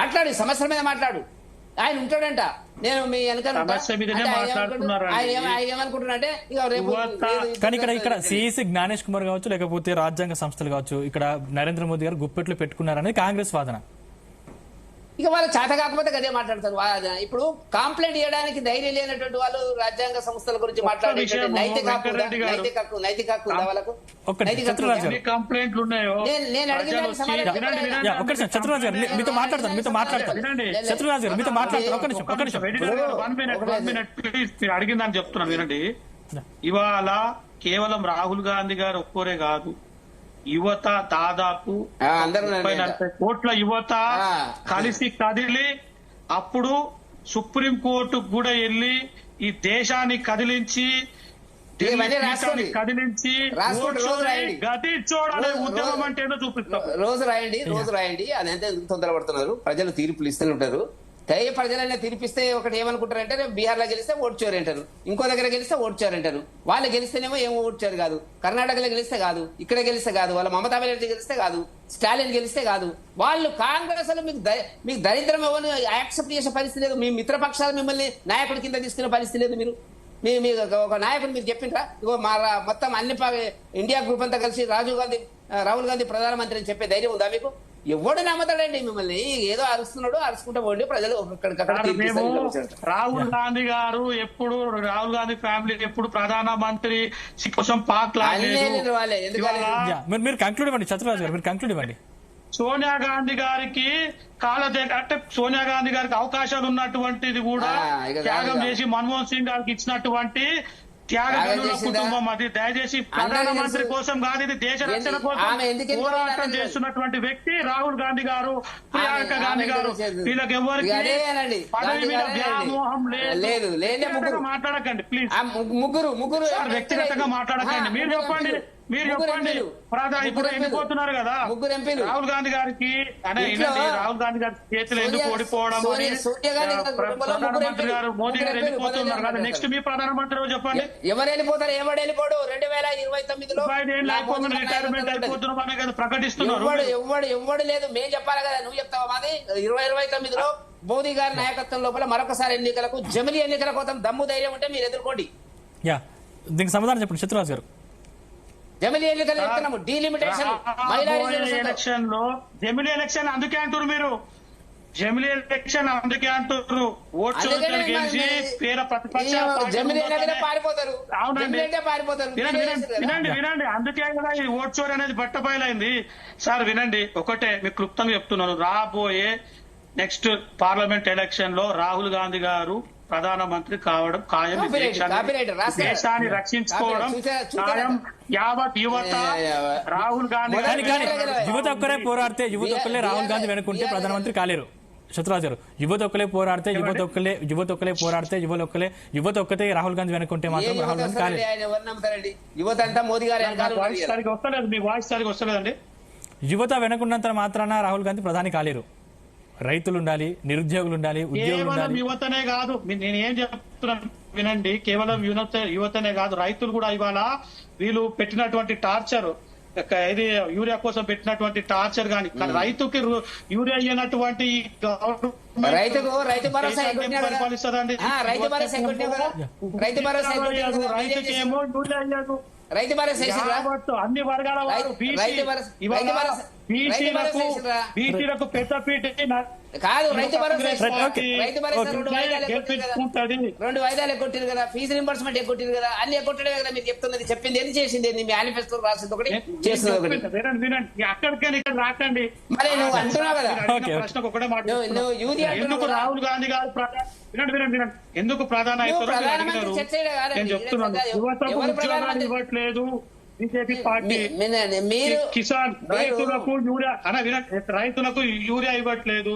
మాట్లాడి సమస్యల మీద మాట్లాడు. ఆయన ఉంటాడంట, నేను మీ వెనకాల ఉంటా. సమస్య మీదనే అంటే మాట్లాడుతున్నారు అండి. ఆయన ఏమనుకుంటున్నారంటే ఇక రేపు కానీ ఇక్కడ సిఈసి జ్ఞానేష్ కుమార్ కావచ్చు, లేకపోతే రాజ్యాంగ సంస్థలు కావచ్చు, ఇక్కడ నరేంద్ర మోదీ గారు గుప్పెట్లు పెట్టుకున్నారనేది కాంగ్రెస్ వాదన. ఇక వాళ్ళు చేత కాకపోతే అదే మాట్లాడతారు. ఇప్పుడు కంప్లైంట్ చేయడానికి ధైర్యం లేనటువంటి వాళ్ళు రాజ్యాంగ సంస్థల గురించి మాట్లాడే నైతిక హక్కు ఉందా వాళ్ళకు? నైతిక హక్కు ఉందా? ఎన్ని కంప్లైంట్లు ఉన్నాయో నేను అడిగిన దానికి సమాధానం వినండి, చెప్పండి. వినండి. ఒక్క నిమిషం శత్రురాజు గారు, మీతో మాట్లాడతాను. వినండి. శత్రురాజు గారు మీతో మాట్లాడతాను. ఒక్క నిమిషం. One minute please. మీరు అడిగిందని చెప్తున్నాను వినండి. ఇవాళ కేవలం రాహుల్ గాంధీ గారు ఒక్కరే కాదు, యువత దాదాపు అందరూ 30-40 కోట్ల యువత కలిసి కదిలి అప్పుడు సుప్రీం కోర్టుకు కూడా వెళ్ళి ఈ దేశాన్ని కదిలించి ఇవన్నీ రాసుకోండి. కదిలించి రాసుకోండి, రోజు రాయండి. గతి చూడాలి ఉద్యమం అంటే ఏంటో చూపిస్తాం. రోజు రాయండి. అదంతా ఎందుకు తొందరపడుతున్నారు? ప్రజలు తీర్పులు ఇస్తూనే ఉంటారు. ప్రజలైనా తీర్పిస్తే ఒకటి ఏమనుకుంటారంటే రేపు బీహార్ లో గెలిస్తే ఓటు చోరు అంటారు, ఇంకో దగ్గర గెలిస్తే ఓటు చోరు అంటారు. వాళ్ళు గెలిస్తేనేమో ఏమో ఓటు చోరు కాదు, కర్ణాటకలో గెలిస్తే కాదు, ఇక్కడ గెలిస్తే కాదు, వాళ్ళ మమతా బెనర్జీ గెలిస్తే కాదు, స్టాలిన్ గెలిస్తే కాదు. వాళ్ళు కాంగ్రెస్ లో మీకు దరిద్రం ఎవరు యాక్సెప్ట్ చేసే పరిస్థితి లేదు. మీ మిత్రపక్షాలు మిమ్మల్ని నాయకుడి కింద తీసుకునే పరిస్థితి లేదు. మీ ఒక నాయకుడు మీరు చెప్పిండ్రా, ఇగో మొత్తం అన్ని ఇండియా గ్రూప్ అంతా కలిసి రాహుల్ గాంధీ ప్రధానమంత్రి అని చెప్పే ధైర్యం ఉందా మీకు? ఎవడు నమ్మతాడండి మిమ్మల్ని? ఏదో అరుచుకుంటా పోండి, ప్రజలు మేము రాహుల్ గాంధీ గారు ఎప్పుడు, రాహుల్ గాంధీ ఫ్యామిలీ ఎప్పుడు ప్రధానమంత్రి కోసం మీరు కంక్లూడ్ ఇవ్వండి శత్రురాజు గారు, మీరు కంక్లూడ్ ఇవ్వండి. సోనియా గాంధీ గారికి అంటే సోనియా గాంధీ గారికి అవకాశాలు ఉన్నటువంటిది కూడా త్యాగం చేసి మన్మోహన్ సింగ్ గారికి ఇచ్చినటువంటి త్యాగగనుల చేసిందా? కుటుంబం అది. దయచేసి అందరికీ ప్రధానమంత్రి తెలుసు. కోసం కాదు, ఇది దేశ రక్షణ కోసం ఆమె ఎందుకు పోరాటం వెళ్ళిపోయింది? చేస్తున్నటువంటి వ్యక్తి రాహుల్ గాంధీ గారు, ప్రియాంక ఆమె గాంధీ గారు. ఎందుకు చేసింది? వీళ్ళకి ఎవరికి ఇక అదేనండి. పదవి గాంధీ మీద గారేనండి. వ్యామోహం లేదు, లేదు. లేదే ముగ్గురు. మాట్లాడకండి ప్లీజ్. ముగ్గురు వ్యక్తిగతంగా మాట్లాడకండి. మీరు చెప్పండి, మీరు చెప్పండి. ఇప్పుడు ఎండిపోతున్నారు కదా ముగ్గురు ఎంపీలు. రాహుల్ గాంధీ గారికి ఇంట్లో రాహుల్ గాంధీ గారి చేతులు ఎందుకు సోనియా- ఓడిపోవడం అని సోనియా గాంధీ గారి కుటుంబంలో ముగ్గురు ప్రధానమంత్రి గారు ఎంపీలు. మోదీ గారు ముగ్గురు ఎంపీలు వెళ్ళిపోతున్నారు కదా. పదవి నెక్స్ట్ మీ ప్రధానమంత్రి ఎవరు చెప్పండి. ఎవరు వెళ్ళిపోతారు? ఎవడు వెళ్ళిపోడు? 2029లో 5 అయిపోతుంది, రిటైర్మెంట్ అయిపోతున్నాం అనే కదా ప్రకటిస్తున్నారు. ఎవ్వడు లేదు. మేము చెప్పాలి కదా, నువ్వు చెప్తావా? మాది 2029లో మోదీ గారి నాయకత్వం లోపల మరొకసారి ఎన్నికలకు, జమిలీ ఎన్నికల కోసం దమ్ము ధైర్యం ఉంటే మీరు ఎదుర్కోండి. యా, దీనికి సమాధానం చెప్పండి శత్రురాజు గారు. జమిలీ ఎన్నికలు చెప్తున్నాము, డీలిమిటేషన్, మహిళా రిజర్వేషన్. ఎలక్షన్ లో జమిలీ ఎలక్షన్ అందుకే అంటారు మీరు. జమిలీ ఎలక్షన్ అందుకే అంటారు. ఓట్ చోట్ల గెలిచి పేర ప్రతిపక్ష జమిలీ ఎన్నికలే పారిపోతారు. అవునండి. జమిలీ అంటే పారిపోతారు. వినండి అందుకే కదా ఈ ఓట్ చోరీ అనేది బట్టబయలైంది. సార్ వినండి, ఒకటే మీకు క్లుప్తంగా చెప్తున్నాను. రాబోయే నెక్స్ట్ పార్లమెంట్ ఎలక్షన్ లో రాహుల్ గాంధీ గారు ప్రధానమంత్రి కావడం ఖాయం. దేశాన్ని రక్షించుకోవడం ఖాయం. యావత్ యువత రాహుల్ గాంధీ కానీ యువత ఒక్కరే పోరాడితే, యువత ఒక్కలే రాహుల్ గాంధీ వెనుకుంటే ప్రధానమంత్రి కాలేరు. శత్రురాజు గారు, యువత ఒక్కలే పోరాడితే, యువత ఒక్కతే రాహుల్ గాంధీ వెనుకుంటే మాత్రం రాహుల్ గాంధీ కాలేదు. ఎవరు నమ్ముతారండి? యువత అంతా మోదీ గారి వాయిస్ సరిగా వస్తలేదు. మీ వాయిస్ సరిగా వస్తలేదండి. యువత వెనుకున్నంత మాత్రాన రాహుల్ గాంధీ ప్రధాని కాలేరు. రైతులు ఉండాలి, నిరుద్యోగులు ఉండాలి, ఉద్యోగులు కేవలం ఉండాలి. యువతనే కాదు, నేనేం చెప్తున్నాను వినండి. కేవలం యువతనే కాదు, రైతులు కూడా ఇవాళ వీళ్ళు పెట్టినటువంటి టార్చర్, ఇది యూరియా కోసం పెట్టినటువంటి టార్చర్ గాని రైతుకి యూరియా అయినటువంటి రైతు భరోసా పరిపాలిస్తుందండి. రైతుకి ఏమో యూరియా అయ్యారు. రైతు భరోసా అన్ని వర్గాల వారు బీసీలకు పెద్దపీట కాదు. రైతు భరోసా గెలిపించుకుంటది. 2 వాయిదాలు ఎగ్గొట్టిరు కదా, ఫీజు రింబర్స్మెంట్ ఎగ్గొట్టిరు కదా, అన్ని ఎగ్గొట్టడే కదా మీరు చెప్తున్నది. చెప్పింది ఏంది, చేసింది ఏంది? మీ మేనిఫెస్టో రాసింది ఒకటి, చేస్తుంది ఒకటి. వినండి, అక్కడికైనా ఇక్కడ రాకండి. మరి నువ్వు అంటున్నావు కదా, ప్రశ్నకు ఒకటే మాట. నువ్వు యూరియా ఎందుకు రాహుల్ గాంధీ గారు వినండి ఎందుకు ప్రధాన నేను చెప్తున్నాను. యువతకు ఉద్యోగాలు ఇవ్వట్లేదు బీజేపీ పార్టీ. కిసాన్ రైతులకు యూరియా రైతులకు యూరియా ఇవ్వట్లేదు.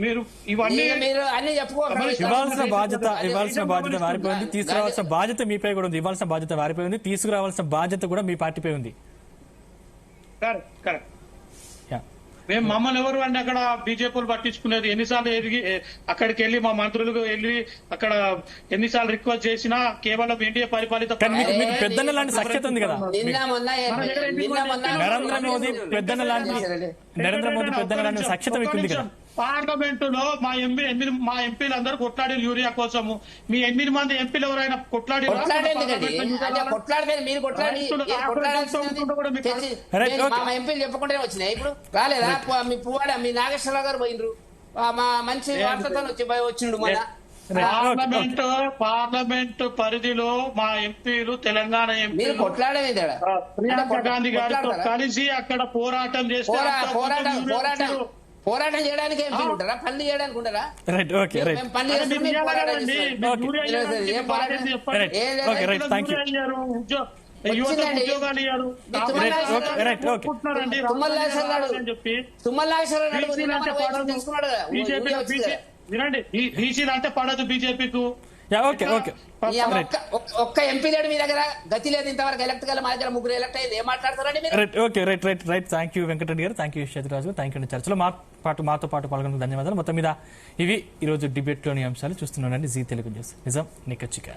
మీరు ఇవన్నీ మీరు అన్ని చెప్పుకోవాలి. ఇవ్వాల్సిన బాధ్యత వారిపోయింది, తీసుకురావాల్సిన బాధ్యత మీపై కూడా ఉంది. ఇవ్వాల్సిన బాధ్యత వారిపై ఉంది, తీసుకురావాల్సిన బాధ్యత కూడా మీ పార్టీపై ఉంది. కరెక్ట్. మేము మమ్మల్ని ఎవరు అంటే అక్కడ బీజేపీలు పట్టించుకునేది. ఎన్నిసార్లు అక్కడికి వెళ్ళి మా మంత్రులు వెళ్ళి అక్కడ ఎన్నిసార్లు రిక్వెస్ట్ చేసినా కేవలం ఎన్డీఏ పరిపాలిత పెద్దన్న లాంటి సఖ్యత ఉంది కదా. నరేంద్ర మోదీ పెద్దన్న లాంటి సఖ్యత మీకు ఉంది కదా. పార్లమెంట్ లో మా ఎంపీలందరూ కొట్లాడి యూరియా కోసము. మీ 8 మంది ఎంపీలు ఎవరైనా కొట్లాడి ఎంపీలు చెప్పుకుంటే వచ్చినాయి. ఇప్పుడు రాలేదా? మీ పువ్వాడ మీ నాగేశ్వరరావు గారు పోయినరు, మా మంచి వార్తతో వచ్చిండు మన పార్లమెంట్ పరిధిలో మా ఎంపీలు తెలంగాణ ఎంపీలు కొట్లాడేది ప్రియాంక గాంధీ గారితో కలిసి అక్కడ పోరాటం చేస్తారు. పోరాటం చేయడానికి ఎంపీలు ఉంటారా? పనులు చేయడానికి ఉంటారా? ఉద్యోగాలు ఇయ్యారు. వినండి, బీసీలు అంటే పడదు బీజేపీకు. ఒక్క ఎంపీ లేడు మీ దగ్గర, గతి లేదు ఇంతవరకు. ఎలక్ట్ గా మా దగ్గర 3 ఎలక్ట్ అయ్యింది. ఏం మాట్లాడతారండి మీరు? రైట్. థ్యాంక్ యూ వెంకటరెడ్డి గారు, థ్యాంక్ యూ శత్రురాజు, థ్యాంక్ యూ. చర్చలో మాతో పాటు పాల్గొన్న ధన్యవాదాలు. మొత్తం మీద ఇవి ఈరోజు డిబేట్ లోని అంశాలు. చూస్తున్నానండి జీ తెలుగు న్యూస్, నిజం నిక్కచ్చిక.